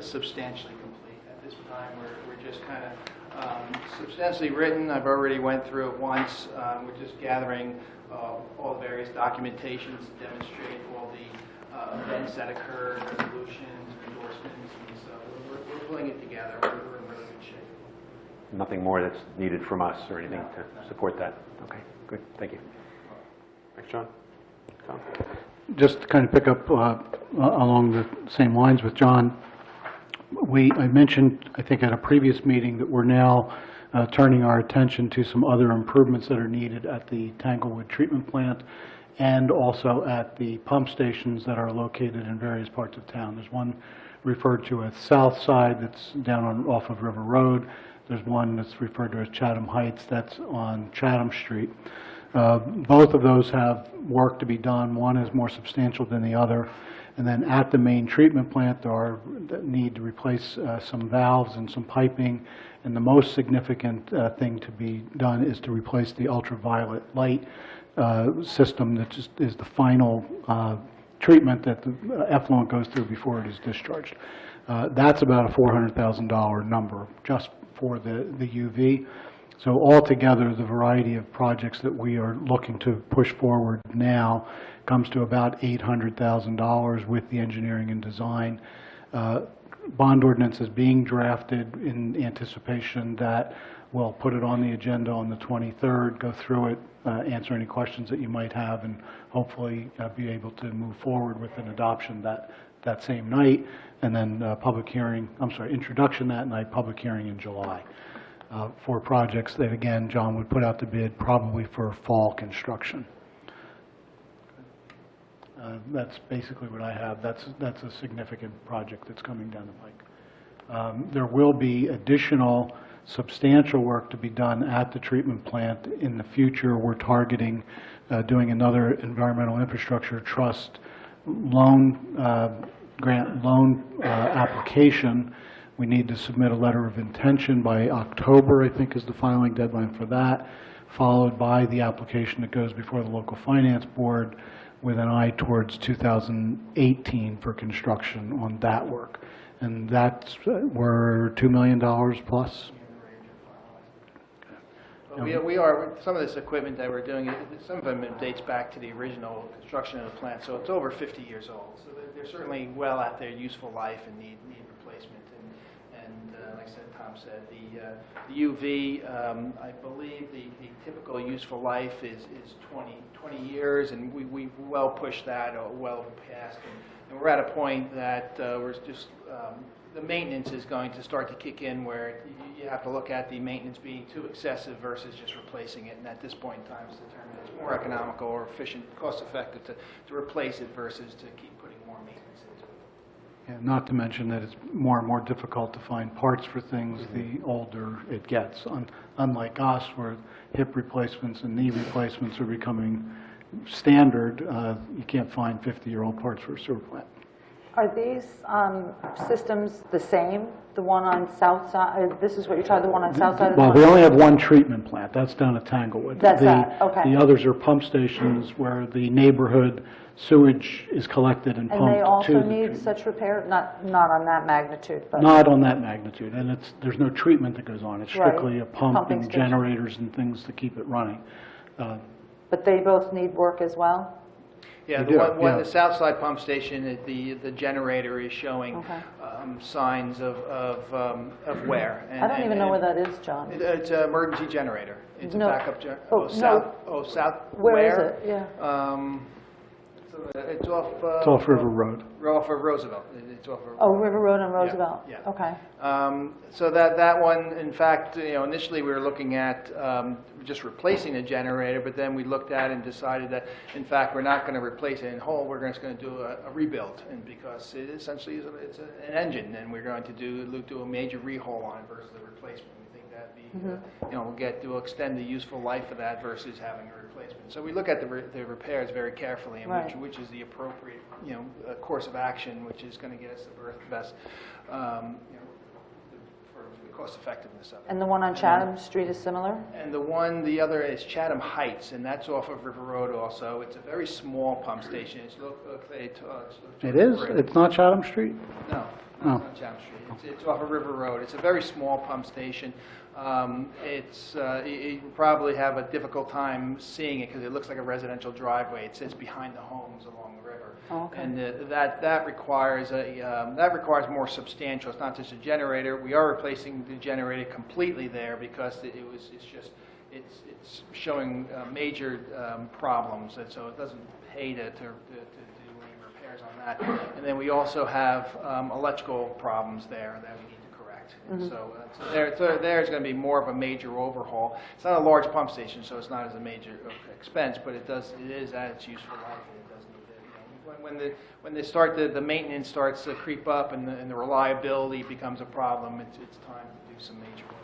substantially complete at this time. We're just kind of substantially written. I've already went through it once. We're just gathering all the various documentations to demonstrate all the events that occurred, resolutions, endorsements, and so we're pulling it together. We're in really good shape. Nothing more that's needed from us or anything to support that? Okay, good, thank you. Thanks, John. Tom? Just to kind of pick up along the same lines with John, I mentioned, I think at a previous meeting, that we're now turning our attention to some other improvements that are needed at the Tanglewood treatment plant and also at the pump stations that are located in various parts of town. There's one referred to as South Side that's down off of River Road. There's one that's referred to as Chatham Heights that's on Chatham Street. Both of those have work to be done. One is more substantial than the other. And then at the main treatment plant, there are need to replace some valves and some piping. And the most significant thing to be done is to replace the ultraviolet light system that is the final treatment that the effluent goes through before it is discharged. That's about a $400,000 number just for the UV. So altogether, the variety of projects that we are looking to push forward now comes to about $800,000 with the engineering and design. Bond ordinance is being drafted in anticipation that we'll put it on the agenda on the 23rd, go through it, answer any questions that you might have, and hopefully be able to move forward with an adoption that same night, and then introduction that night, public hearing in July. For projects that, again, John would put out to bid probably for fall construction. That's basically what I have. That's a significant project that's coming down the pike. There will be additional substantial work to be done at the treatment plant in the future. We're targeting doing another environmental infrastructure trust grant loan application. We need to submit a letter of intention by October, I think is the filing deadline for that, followed by the application that goes before the local finance board with an eye towards 2018 for construction on that work. And that's, we're $2 million plus. We are, some of this equipment that we're doing, some of them dates back to the original construction of the plant, so it's over 50 years old. So they're certainly well at their useful life and need replacement. And like I said, Tom said, the UV, I believe the typical useful life is 20 years, and we've well pushed that, or well past. And we're at a point that we're just, the maintenance is going to start to kick in where you have to look at the maintenance being too excessive versus just replacing it. And at this point in time, it's determined it's more economical or efficient, cost-effective to replace it versus to keep putting more maintenance into it. Yeah, not to mention that it's more and more difficult to find parts for things the older it gets. Unlike us, where hip replacements and knee replacements are becoming standard, you can't find 50-year-old parts for a sewer plant. Are these systems the same? The one on South Side, this is what you're talking, the one on South Side of the Well, we only have one treatment plant. That's down at Tanglewood. That's that, okay. The others are pump stations where the neighborhood sewage is collected and pumped to And the they also need treatment. such repair? Not on that magnitude, but... Not on that magnitude, and there's no treatment that goes on. It's Right. strictly a pump Pumping and station. generators and things to keep it running. But they both need work as well? Yeah, They the do, one, yeah. the south side pump station, the generator is showing Okay. signs of wear. I don't even know where that is, John. It's an emergency generator. It's No. a backup generator. Oh, South. Where is it? Yeah. It's off. It's off River Road. Off of Roosevelt. It's off of. Oh, River Road and Roosevelt? yeah. Okay. So that one, in fact, initially we were looking at just replacing the generator, but then we looked at it and decided that, in fact, we're not going to replace it in whole. We're just going to do a rebuild, and because it essentially is an engine, and we're going to do a major rehaul on it versus a replacement. We think that'd be, we'll extend the useful life of that versus having a replacement. So we look at the repairs very carefully, and Right. which is the appropriate, course of action, which is going to get us the best, for the cost effectiveness of it. And the one on Chatham Street is similar? And the other is Chatham Heights, and that's off of River Road also. It's a very small pump station. It is? It's not Chatham Street? No, Oh. it's not Chatham Street. It's off of River Road. It's a very small pump station. You probably have a difficult time seeing it because it looks like a residential driveway. It sits behind the homes along the river. Oh, okay. And that requires more substantial. It's not just a generator. We are replacing the generator completely there because it's showing major problems, and so it doesn't pay to do any repairs on that. And then we also have electrical problems there that we need to correct. And so there's going to be more of a major overhaul. It's not a large pump station, so it's not as a major expense, but it is at its useful life. And it does need to, when the maintenance starts to creep up and the reliability becomes a problem, it's time to do some major work.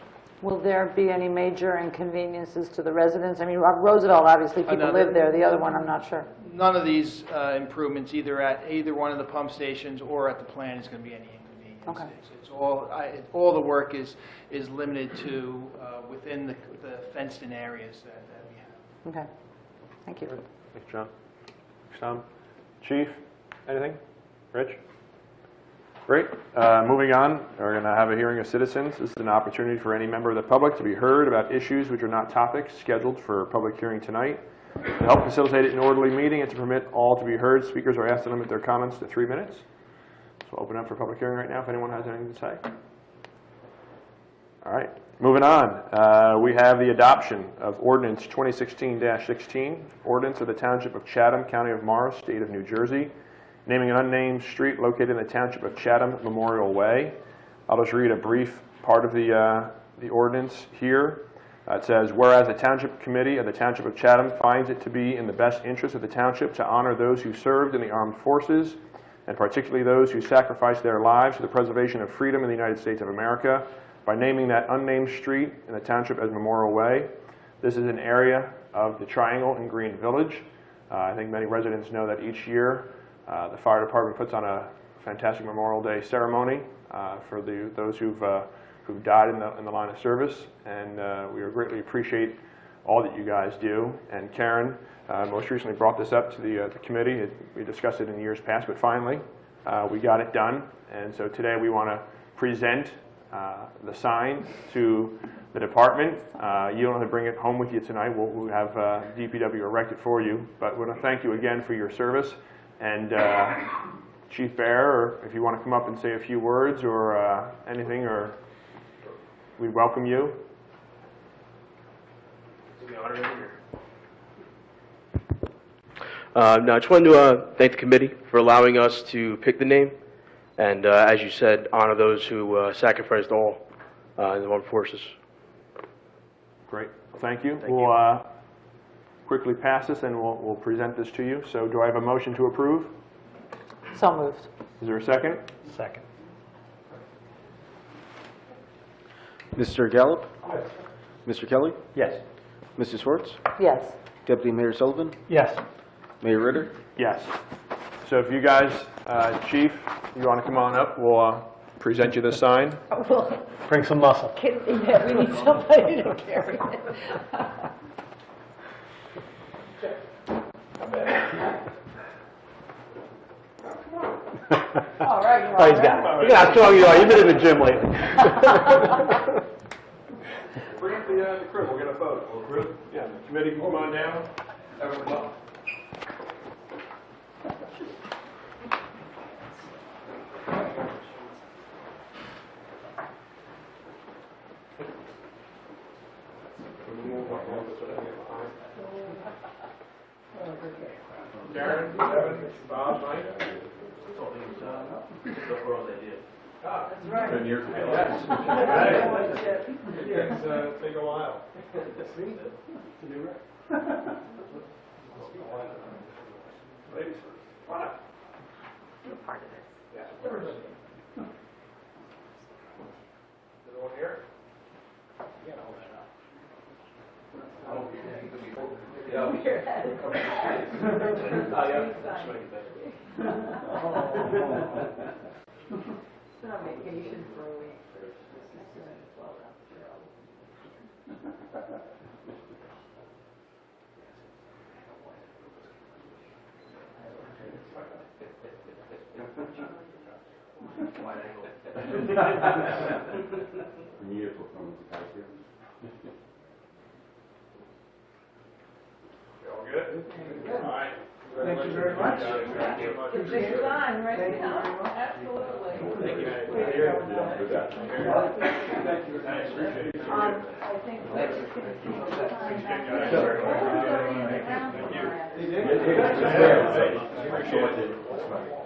Will there be any major inconveniences to the residents? I mean, Roosevelt, obviously, people live there. The other one, I'm not sure. None of these improvements, either at either one of the pump stations or at the plant, is going to be any inconvenience. Okay. It's all the work is limited to within the fenced-in areas that we have. Okay. Thank you. Thanks, John. Thanks, Tom. Chief, anything? Rich? Great. Moving on, we're going to have a hearing of citizens. This is an opportunity for any member of the public to be heard about issues which are not topics scheduled for a public hearing tonight. To help facilitate an orderly meeting and to permit all to be heard, speakers are asked to limit their comments to 3 minutes. So we'll open up for public hearing right now if anyone has anything to say. All right. Moving on, we have the adoption of Ordinance 2016-16, Ordinance of the Township of Chatham, County of Morris, State of New Jersey, naming an unnamed street located in the Township of Chatham Memorial Way. I'll just read a brief part of the ordinance here. It says, whereas the Township Committee of the Township of Chatham finds it to be in the best interest of the Township to honor those who served in the armed forces, and particularly those who sacrificed their lives for the preservation of freedom in the United States of America, by naming that unnamed street in the Township as Memorial Way. This is an area of the Triangle and Green Village. I think many residents know that each year the fire department puts on a fantastic Memorial Day ceremony for those who've died in the line of service, and we greatly appreciate all that you guys do. And Karen most recently brought this up to the committee. We discussed it in years past, but finally we got it done. And so today we want to present the sign to the department. You don't have to bring it home with you tonight. We'll have DPW erect it for you. But we want to thank you again for your service. And Chief Bear, if you want to come up and say a few words or anything, or we welcome you. It's an honor to be here. No, I just wanted to thank the committee for allowing us to pick the name, and as you said, honor those who sacrificed all in the armed forces. Great. Well, thank you. We'll quickly pass this and we'll present this to you. So do I have a motion to approve? So moved. Is there a second? Second. Mr. Gallup? Mr. Kelly? Yes. Mrs. Schwartz? Yes. Deputy Mayor Sullivan? Yes. Mayor Ritter? Yes. So if you guys, Chief, you want to come on up, we'll present you the sign. Bring some muscle. Yeah, we need somebody to carry it. All right. Oh, he's got it. Look at how strong you are. You've been in the gym lately. Bring up the crew, we'll get a photo. Yeah, the committee can come on down. Everyone up. Karen, Evan, Bob, Mike. That's right. 10 years ago. Yes. Things take a while. Ladies first. Come on up. You're part of this. Yeah, first. Anyone here? Yeah, hold that up. Vacation for a week. All good? All right. Thank you very much. Take your time, right now. Absolutely. Thank you. I think we're just going to take the time back there. So, you're welcome.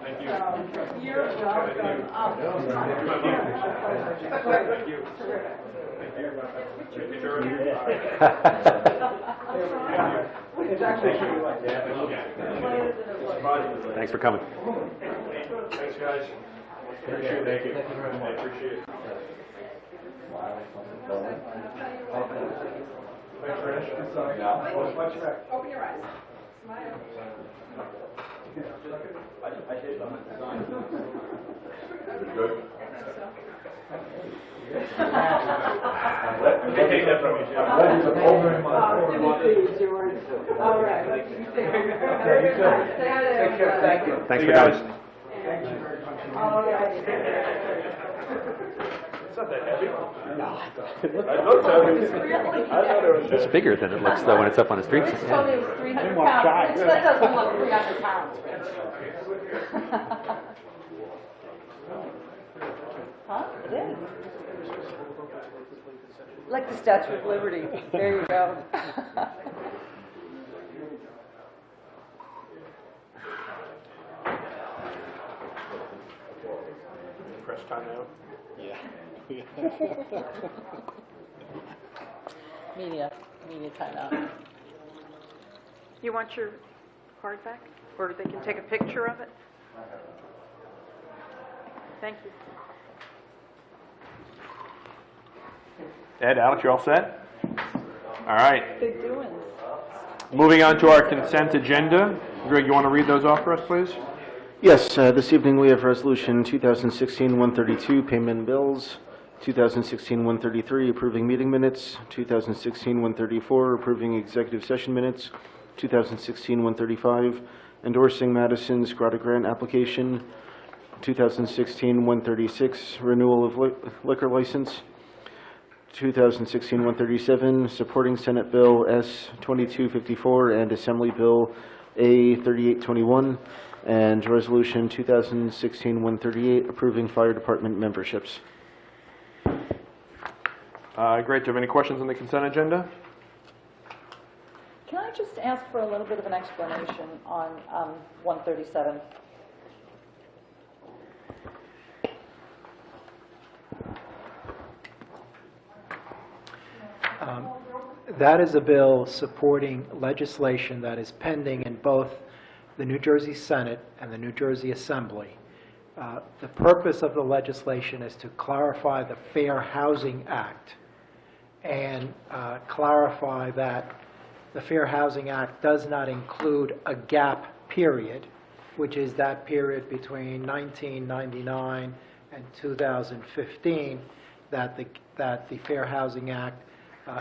Thank you. Thanks for coming. Thanks, guys. Appreciate it. Thank you. I appreciate it. Thanks, Rich. Open your eyes. Smile. You can take that from me, Jim. All right. Take care. Thank you. Thanks for coming. All right. It's not that heavy. No. It looks heavy. I thought it was. It's bigger than it looks, though, when it's up on the street. Rich told me it was 300 pounds. Rich, that doesn't look 300 pounds, Rich. Huh? It is. Like the Statue of Liberty. There you go. Press time now. Media timeout. You want your card back? Or they can take a picture of it? Thank you. Ed, Alex, you all set? All right. Big doings. Moving on to our consent agenda. Greg, you want to read those off for us, please? Yes, this evening we have Resolution 2016-132, payment bills, 2016-133, approving meeting minutes, 2016-134, approving executive session minutes, 2016-135, endorsing Madison's Grata Grant application, 2016-136, renewal of liquor license, 2016-137, supporting Senate Bill S-2254 and Assembly Bill A-3821, and Resolution 2016-138, approving fire department memberships. Great. Do you have any questions on the consent agenda? Can I just ask for a little bit of an explanation on 137? That is a bill supporting legislation that is pending in both the New Jersey Senate and the New Jersey Assembly. The purpose of the legislation is to clarify the Fair Housing Act and clarify that the Fair Housing Act does not include a gap period, which is that period between 1999 and 2015, that the Fair Housing Act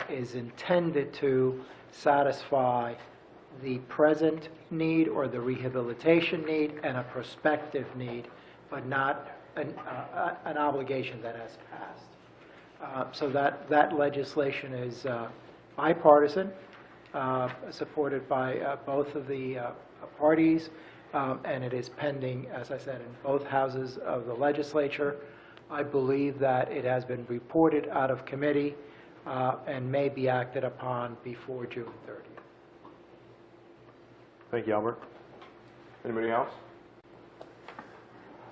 is intended to satisfy the present need or the rehabilitation need and a prospective need, but not an obligation that has passed. So that legislation is bipartisan, supported by both of the parties, and it is pending, as I said, in both houses of the legislature. I believe that it has been reported out of committee and may be acted upon before June 30th. Thank you, Albert. Anybody else?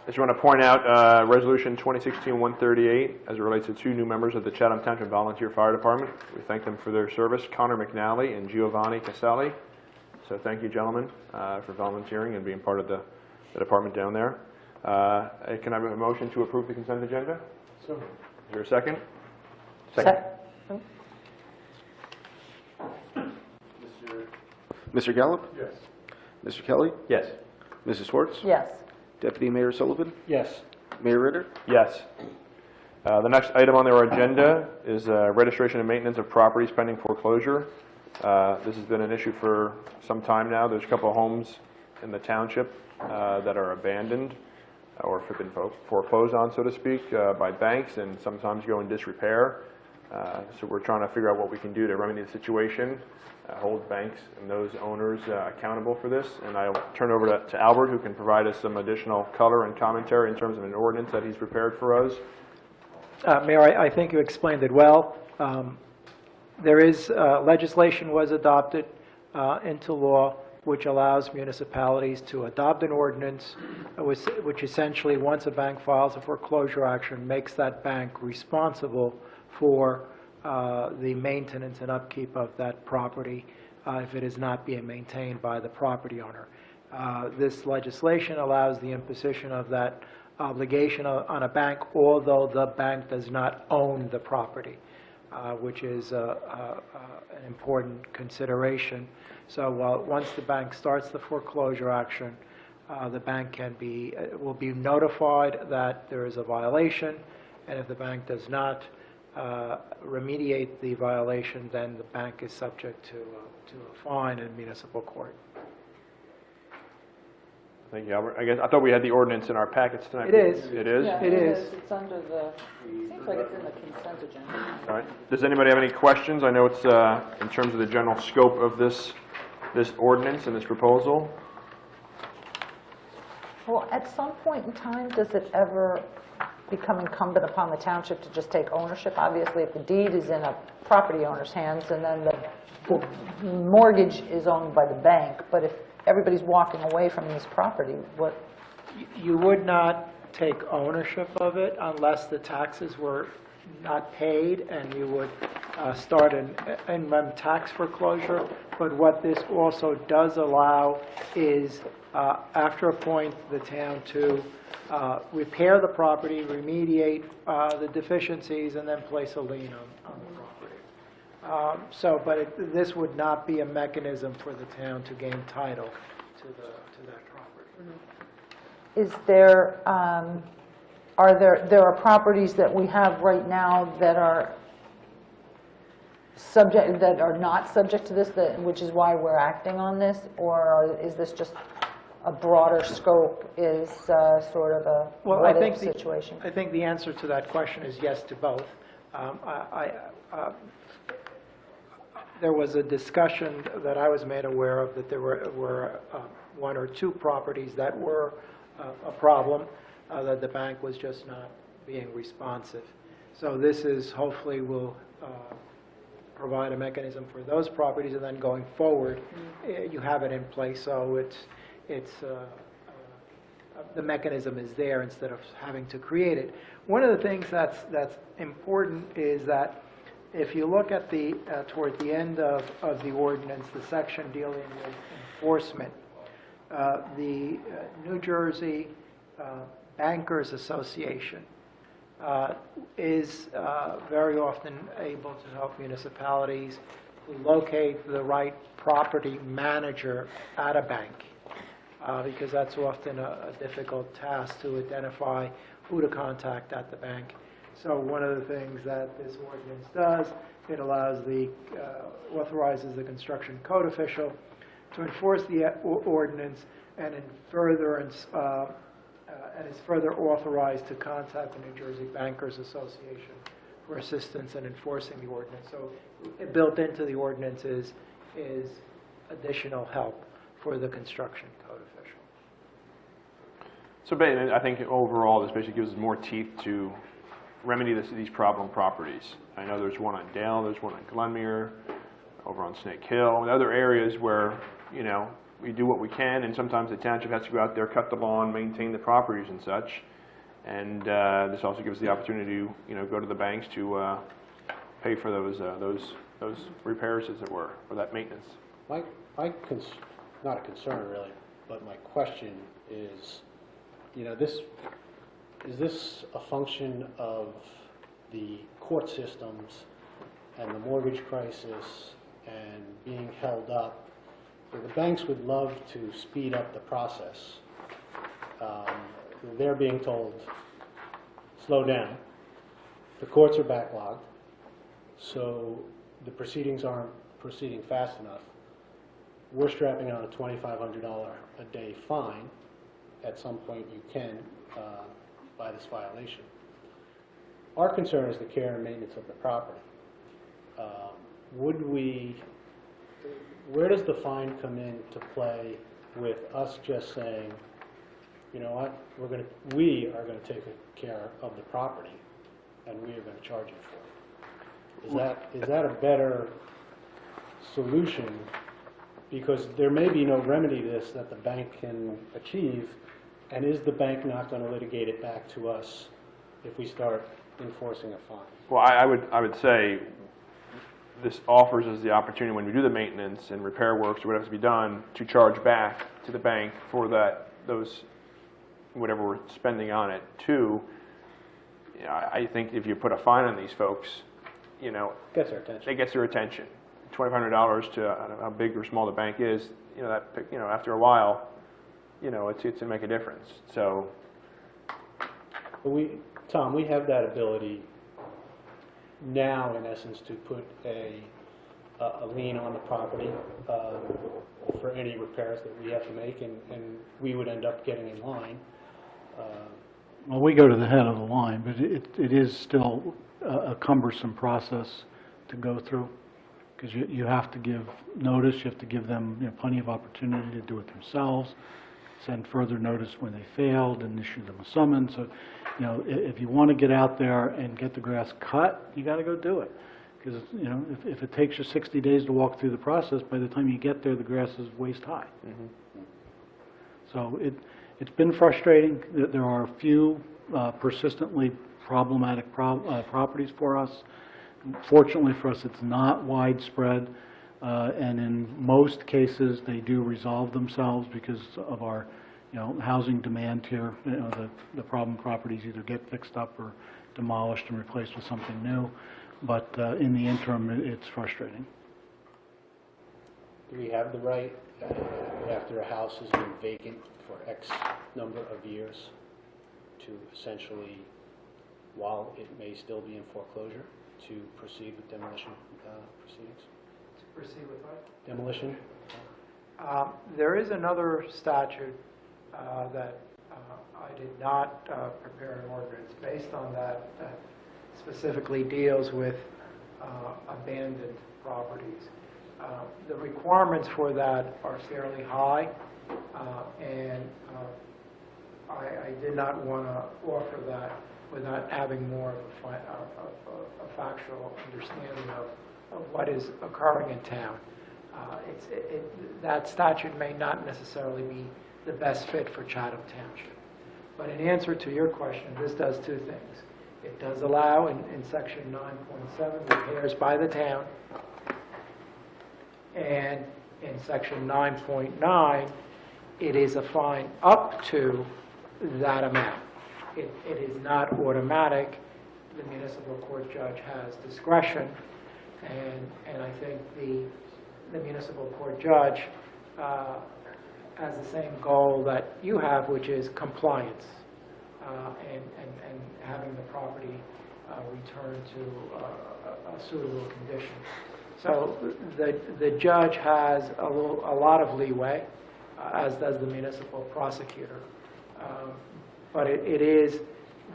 I just want to point out Resolution 2016-138 as it relates to two new members of the Chatham Township Volunteer Fire Department. We thank them for their service, Connor McNally and Giovanni Caselli. So thank you, gentlemen, for volunteering and being part of the department down there. Can I have a motion to approve the consent agenda? So. Is there a second? Second. Mr. Gallup? Yes. Mr. Kelly? Yes. Mrs. Schwartz? Yes. Deputy Mayor Sullivan? Yes. Mayor Ritter? Yes. The next item on our agenda is registration and maintenance of properties pending foreclosure. This has been an issue for some time now. There's a couple of homes in the township that are abandoned or have been foreclosed on, so to speak, by banks, and sometimes go in disrepair. So we're trying to figure out what we can do to remedy the situation, hold banks and those owners accountable for this. And I'll turn over to Albert, who can provide us some additional color and commentary in terms of an ordinance that he's prepared for us. Mayor, I think you explained it well. There is, legislation was adopted into law which allows municipalities to adopt an ordinance which essentially, once a bank files a foreclosure action, makes that bank responsible for the maintenance and upkeep of that property if it is not being maintained by the property owner. This legislation allows the imposition of that obligation on a bank, although the bank does not own the property, which is an important consideration. So once the bank starts the foreclosure action, the bank will be notified that there is a violation, and if the bank does not remediate the violation, then the bank is subject to a fine in municipal court. Thank you, Albert. I thought we had the ordinance in our packets tonight. It is. It is? Yeah, It is. It's under the, seems like it's in the consent agenda. All right. Does anybody have any questions? I know it's in terms of the general scope of this ordinance and this proposal. Well, at some point in time, does it ever become incumbent upon the township to just take ownership? Obviously, if the deed is in a property owner's hands and then the mortgage is owned by the bank, but if everybody's walking away from this property, what? You would not take ownership of it unless the taxes were not paid, and you would start an in-rem tax foreclosure. But what this also does allow is, after a point, the town to repair the property, remediate the deficiencies, and then place a lien on the property. But this would not be a mechanism for the town to gain title to that property. Is there, there are properties that we have right now that are not subject to this, which is why we're acting on this, or is this just a broader scope, is sort of a what-if situation? I think the answer to that question is yes to both. There was a discussion that I was made aware of that there were one or two properties that were a problem, that the bank was just not being responsive. So this is, hopefully, will provide a mechanism for those properties, and then going forward, you have it in place, so the mechanism is there instead of having to create it. One of the things that's important is that if you look at toward the end of the ordinance, the section dealing with enforcement, the New Jersey Bankers Association is very often able to help municipalities locate the right property manager at a bank, because that's often a difficult task to identify who to contact at the bank. So one of the things that this ordinance does, it allows authorizes the construction code official to enforce the ordinance, and in furtherance, and is further authorized to contact the New Jersey Bankers Association for assistance in enforcing the ordinance. So built into the ordinance is additional help for the construction code official. So I think overall, this basically gives us more teeth to remedy these problem properties. I know there's one on Dale, there's one on Glenmere, over on Snake Hill, and other areas where, we do what we can, and sometimes the township has to go out there, cut the lawn, maintain the properties and such. And this also gives the opportunity to, go to the banks to pay for those repairs, as it were, or that maintenance. Not a concern really, but my question is, is this a function of the court systems and the mortgage crisis and being held up? So the banks would love to speed up the process. They're being told, slow down. The courts are backlogged, so the proceedings aren't proceeding fast enough. We're strapping on a $2,500 a day fine. At some point, you can by this violation. Our concern is the care and maintenance of the property. Where does the fine come into play with us just saying, you know what, we are going to take care of the property, and we are going to charge you for it? Is that a better solution? Because there may be no remedy to this that the bank can achieve, and is the bank not going to litigate it back to us if we start enforcing a fine? Well, I would say this offers us the opportunity when we do the maintenance and repair works or whatever has to be done to charge back to the bank for those whatever we're spending on it too. You know, I think if you put a fine on these folks, you know, Gets our attention. it gets their attention. $2,500 to I don't know how big or small the bank is, you know, after a while, you know, it's to make a difference. So, But Tom, we have that ability now, in essence, to put a lien on the property for any repairs that we have to make, and we would end up getting in line. Well, we go to the head of the line, but it is still a cumbersome process to go through, because you have to give notice, you have to give them, you know, plenty of opportunity to do it themselves, send further notice when they failed, and issue them a summons. So, you know, if you want to get out there and get the grass cut, you got to go do it. Because, you know, if it takes you 60 days to walk through the process, by the time you get there, the grass is waist high. Mm-hmm. So it's been frustrating. There are a few persistently problematic properties for us. Fortunately for us, it's not widespread, and in most cases, they do resolve themselves because of our, you know, housing demand here. You know, the problem properties either get fixed up or demolished and replaced with something new. But in the interim, it's frustrating. Do we have the right, after a house has been vacant for X number of years, to essentially, while it may still be in foreclosure, to proceed with demolition proceedings? To proceed with what? Demolition? There is another statute that I did not prepare an ordinance based on that specifically deals with abandoned properties. The requirements for that are fairly high, and I did not want to offer that without having more of a factual understanding of what is occurring in town. That statute may not necessarily be the best fit for Chatham Township. But in answer to your question, this does two things. It does allow in section 9.7 repairs by the town, and in section 9.9, it is a fine up to that amount. It is not automatic. The municipal court judge has discretion, and I think the municipal court judge has the same goal that you have, which is compliance and having the property returned to a suitable condition. So the judge has a lot of leeway, as does the municipal prosecutor. But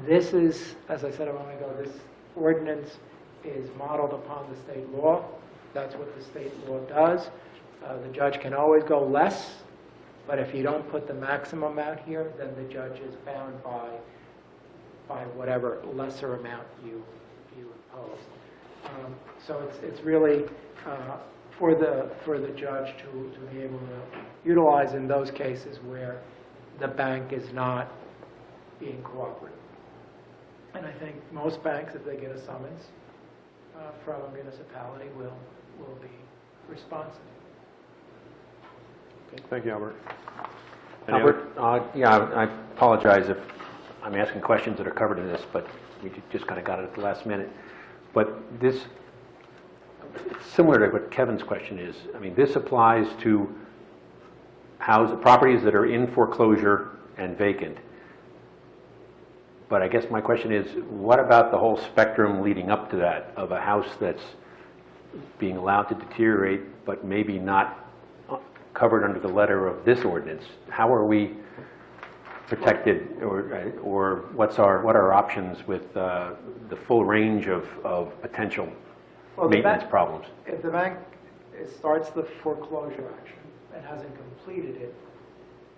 this is, as I said a moment ago, this ordinance is modeled upon the state law. That's what the state law does. The judge can always go less, but if you don't put the maximum out here, then the judge is bound by whatever lesser amount you impose. So it's really for the judge to be able to utilize in those cases where the bank is not being cooperative. And I think most banks, if they get a summons from a municipality, will be responsive. thank you, Albert. Albert, yeah, I apologize if I'm asking questions that are covered in this, but we just kind of got it at the last minute. But this, it's similar to what Kevin's question is. I mean, this applies to properties that are in foreclosure and vacant. But I guess my question is, what about the whole spectrum leading up to that, of a house that's being allowed to deteriorate, but maybe not covered under the letter of this ordinance? How are we protected, or what are our options with the full range of potential Well, the maintenance bank- problems? If the bank starts the foreclosure action and hasn't completed it,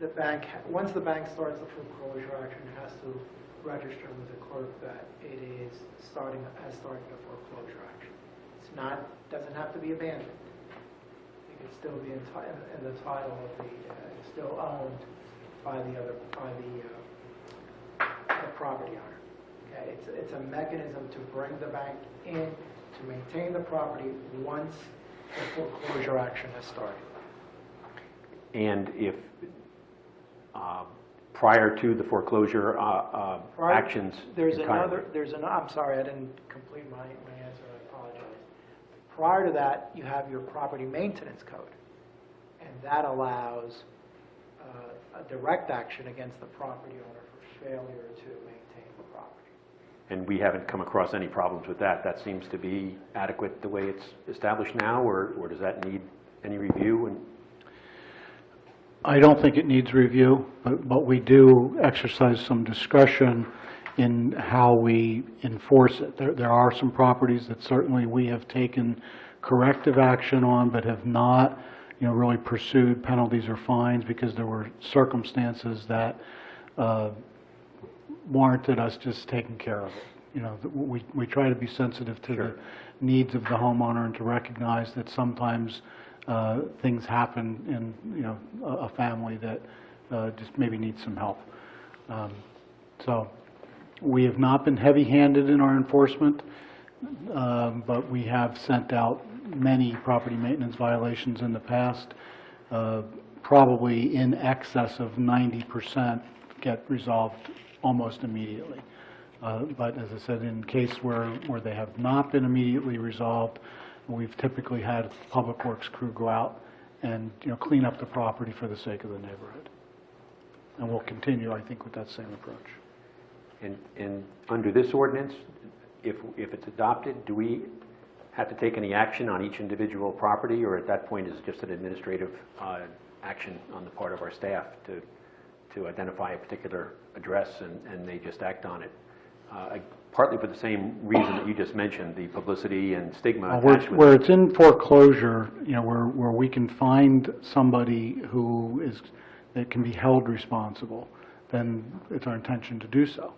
the bank, once the bank starts the foreclosure action, it has to register with the clerk that it is starting a foreclosure action. It's not, doesn't have to be abandoned. It can still be in the title of the, it's still owned by the property owner. Okay, it's a mechanism to bring the bank in to maintain the property once the foreclosure action has started. And if prior to the foreclosure actions, There's entirely. I'm sorry, I didn't complete my answer, I apologize. Prior to that, you have your property maintenance code, and that allows a direct action against the property owner for failure to maintain the property. And we haven't come across any problems with that. That seems to be adequate the way it's established now, or does that need any review? And I don't think it needs review, but we do exercise some discretion in how we enforce it. There are some properties that certainly we have taken corrective action on, but have not, really pursued penalties or fines because there were circumstances that warranted us just taking care of it. We try to be sensitive to the needs of the homeowner and to recognize that sometimes things happen in a family that just maybe needs some help. So we have not been heavy-handed in our enforcement, but we have sent out many property maintenance violations in the past. Probably in excess of 90% get resolved almost immediately. But as I said, in case where they have not been immediately resolved, we've typically had Public Works crew go out and clean up the property for the sake of the neighborhood. And we'll continue, I think, with that same approach. And under this ordinance, if it's adopted, do we have to take any action on each individual property, or at that point is it just an administrative action on the part of our staff to identify a particular address and they just act on it? Partly for the same reason that you just mentioned, the publicity and stigma attached with Where it. it's in foreclosure, where we can find somebody that can be held responsible, then it's our intention to do so.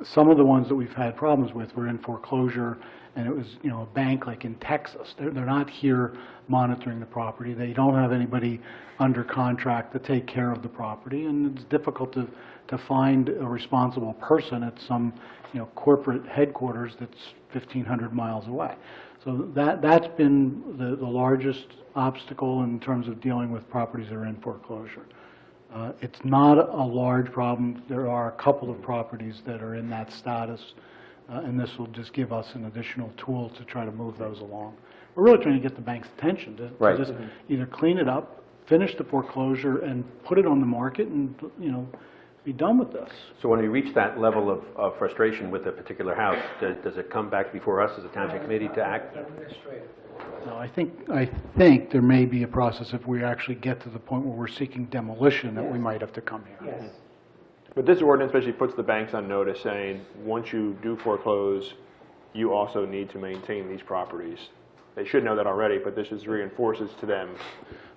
Some of the ones that we've had problems with were in foreclosure, and it was, a bank like in Texas. They're not here monitoring the property. They don't have anybody under contract to take care of the property, and it's difficult to find a responsible person at some, corporate headquarters that's 1,500 miles away. So that's been the largest obstacle in terms of dealing with properties that are in foreclosure. It's not a large problem. There are a couple of properties that are in that status, and this will just give us an additional tool to try to move those along. We're really trying to get the bank's attention to just either clean it up, finish the foreclosure, and put it on the market and, be done with this. So when we reach that level of frustration with a particular house, does it come back before us as a township committee to act? Administrative. No, I think there may be a process if we actually get to the point where we're seeking demolition that we might have to come here. Yes. But this ordinance basically puts the banks on notice saying, once you do foreclose, you also need to maintain these properties. They should know that already, but this just reinforces to them.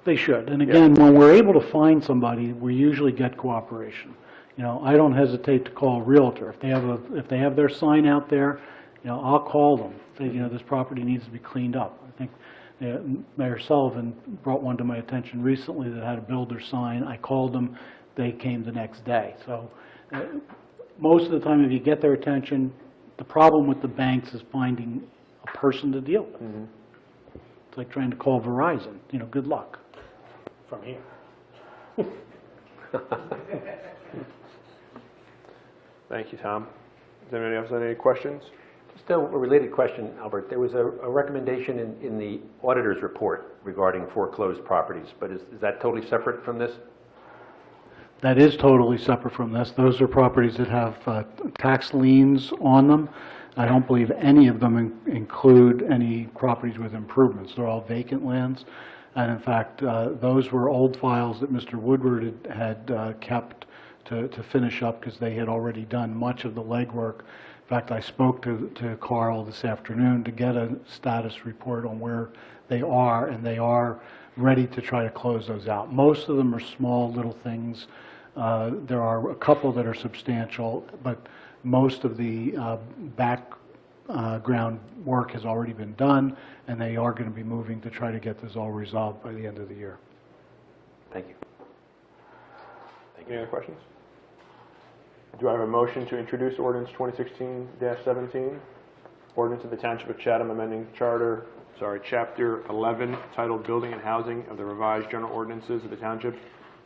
They should. And again, when we're able to find somebody, we usually get cooperation. I don't hesitate to call a realtor. If they have their sign out there, I'll call them. Say, this property needs to be cleaned up. I think Mayor Sullivan brought one to my attention recently that had a builder sign. I called them. They came the next day. So most of the time, if you get their attention, the problem with the banks is finding a person to deal with. Mm-hmm. It's like trying to call Verizon. Good luck. From here. Thank you, Tom. Does anybody else have any questions? Just a related question, Albert. There was a recommendation in the auditor's report regarding foreclosed properties, but is that totally separate from this? That is totally separate from this. Those are properties that have tax liens on them. I don't believe any of them include any properties with improvements. They're all vacant lands. And in fact, those were old files that Mr. Woodward had kept to finish up because they had already done much of the legwork. In fact, I spoke to Carl this afternoon to get a status report on where they are, and they are ready to try to close those out. Most of them are small little things. There are a couple that are substantial, but most of the background work has already been done, and they are going to be moving to try to get this all resolved by the end of the year. Thank you. Any other questions? Do I have a motion to introduce ordinance 2016-17? Ordinance of the Township of Chatham amending Chapter 11, titled Building and Housing of the Revised General Ordinances of the Township,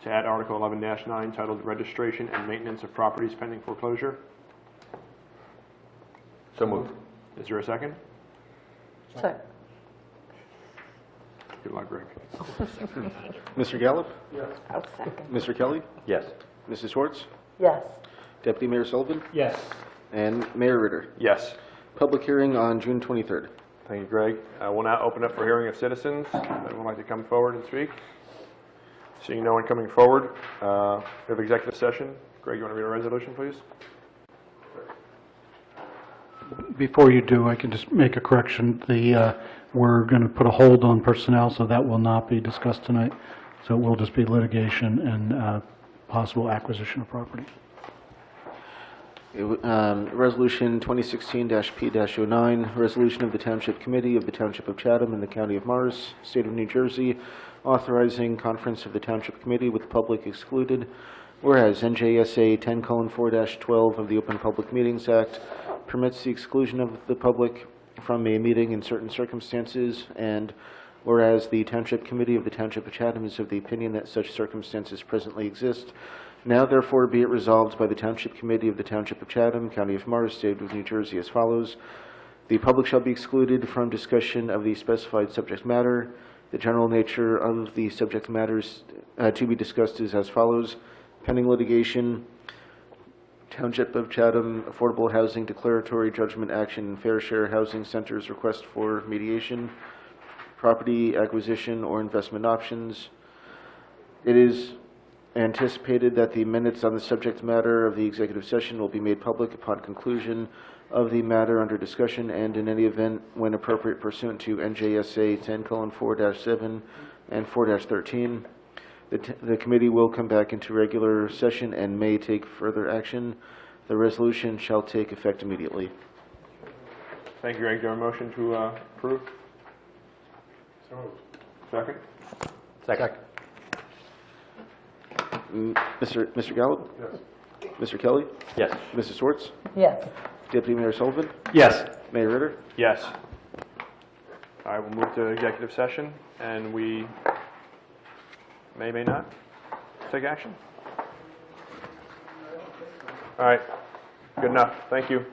to add Article 11-9, titled Registration and Maintenance of Properties Pending Foreclosure. So moved. Is there a second? Second. Good luck, Greg. Mr. Gallup? I'll second. Mr. Kelly? Yes. Mrs. Schwartz? Yes. Deputy Mayor Sullivan? Yes. And Mayor Ritter. Yes. Public hearing on June 23rd. Thank you, Greg. We'll now open up for hearing of citizens that would like to come forward and speak. Seeing no one coming forward, we have executive session. Greg, you want to read a resolution, please? Before you do, I can just make a correction. We're going to put a hold on personnel, so that will not be discussed tonight. So it will just be litigation and possible acquisition of property. Resolution 2016-P-09, resolution of the Township Committee of the Township of Chatham and the County of Morris, State of New Jersey, authorizing conference of the Township Committee with the public excluded, whereas NJSA 10:4-12 of the Open Public Meetings Act permits the exclusion of the public from a meeting in certain circumstances, and whereas the Township Committee of the Township of Chatham is of the opinion that such circumstances presently exist, now therefore be it resolved by the Township Committee of the Township of Chatham, County of Morris, State of New Jersey as follows. The public shall be excluded from discussion of the specified subject matter. The general nature of the subject matters to be discussed is as follows. Pending litigation, Township of Chatham Affordable Housing Declaratory Judgment Action and Fair Share Housing Centers request for mediation, property acquisition or investment options. It is anticipated that the minutes on the subject matter of the executive session will be made public upon conclusion of the matter under discussion, and in any event when appropriate pursuant to NJSA 10:4-7 and 4-13. The committee will come back into regular session and may take further action. The resolution shall take effect immediately. Thank you, Greg. Do I have a motion to approve? So moved. Second? Second. Mr. Gallup? Yes. Mr. Kelly? Yes. Mrs. Schwartz? Yes. Deputy Mayor Sullivan? Yes. Mayor Ritter? Yes. All right, we'll move to executive session, and we may not take action. All right, good enough. Thank you.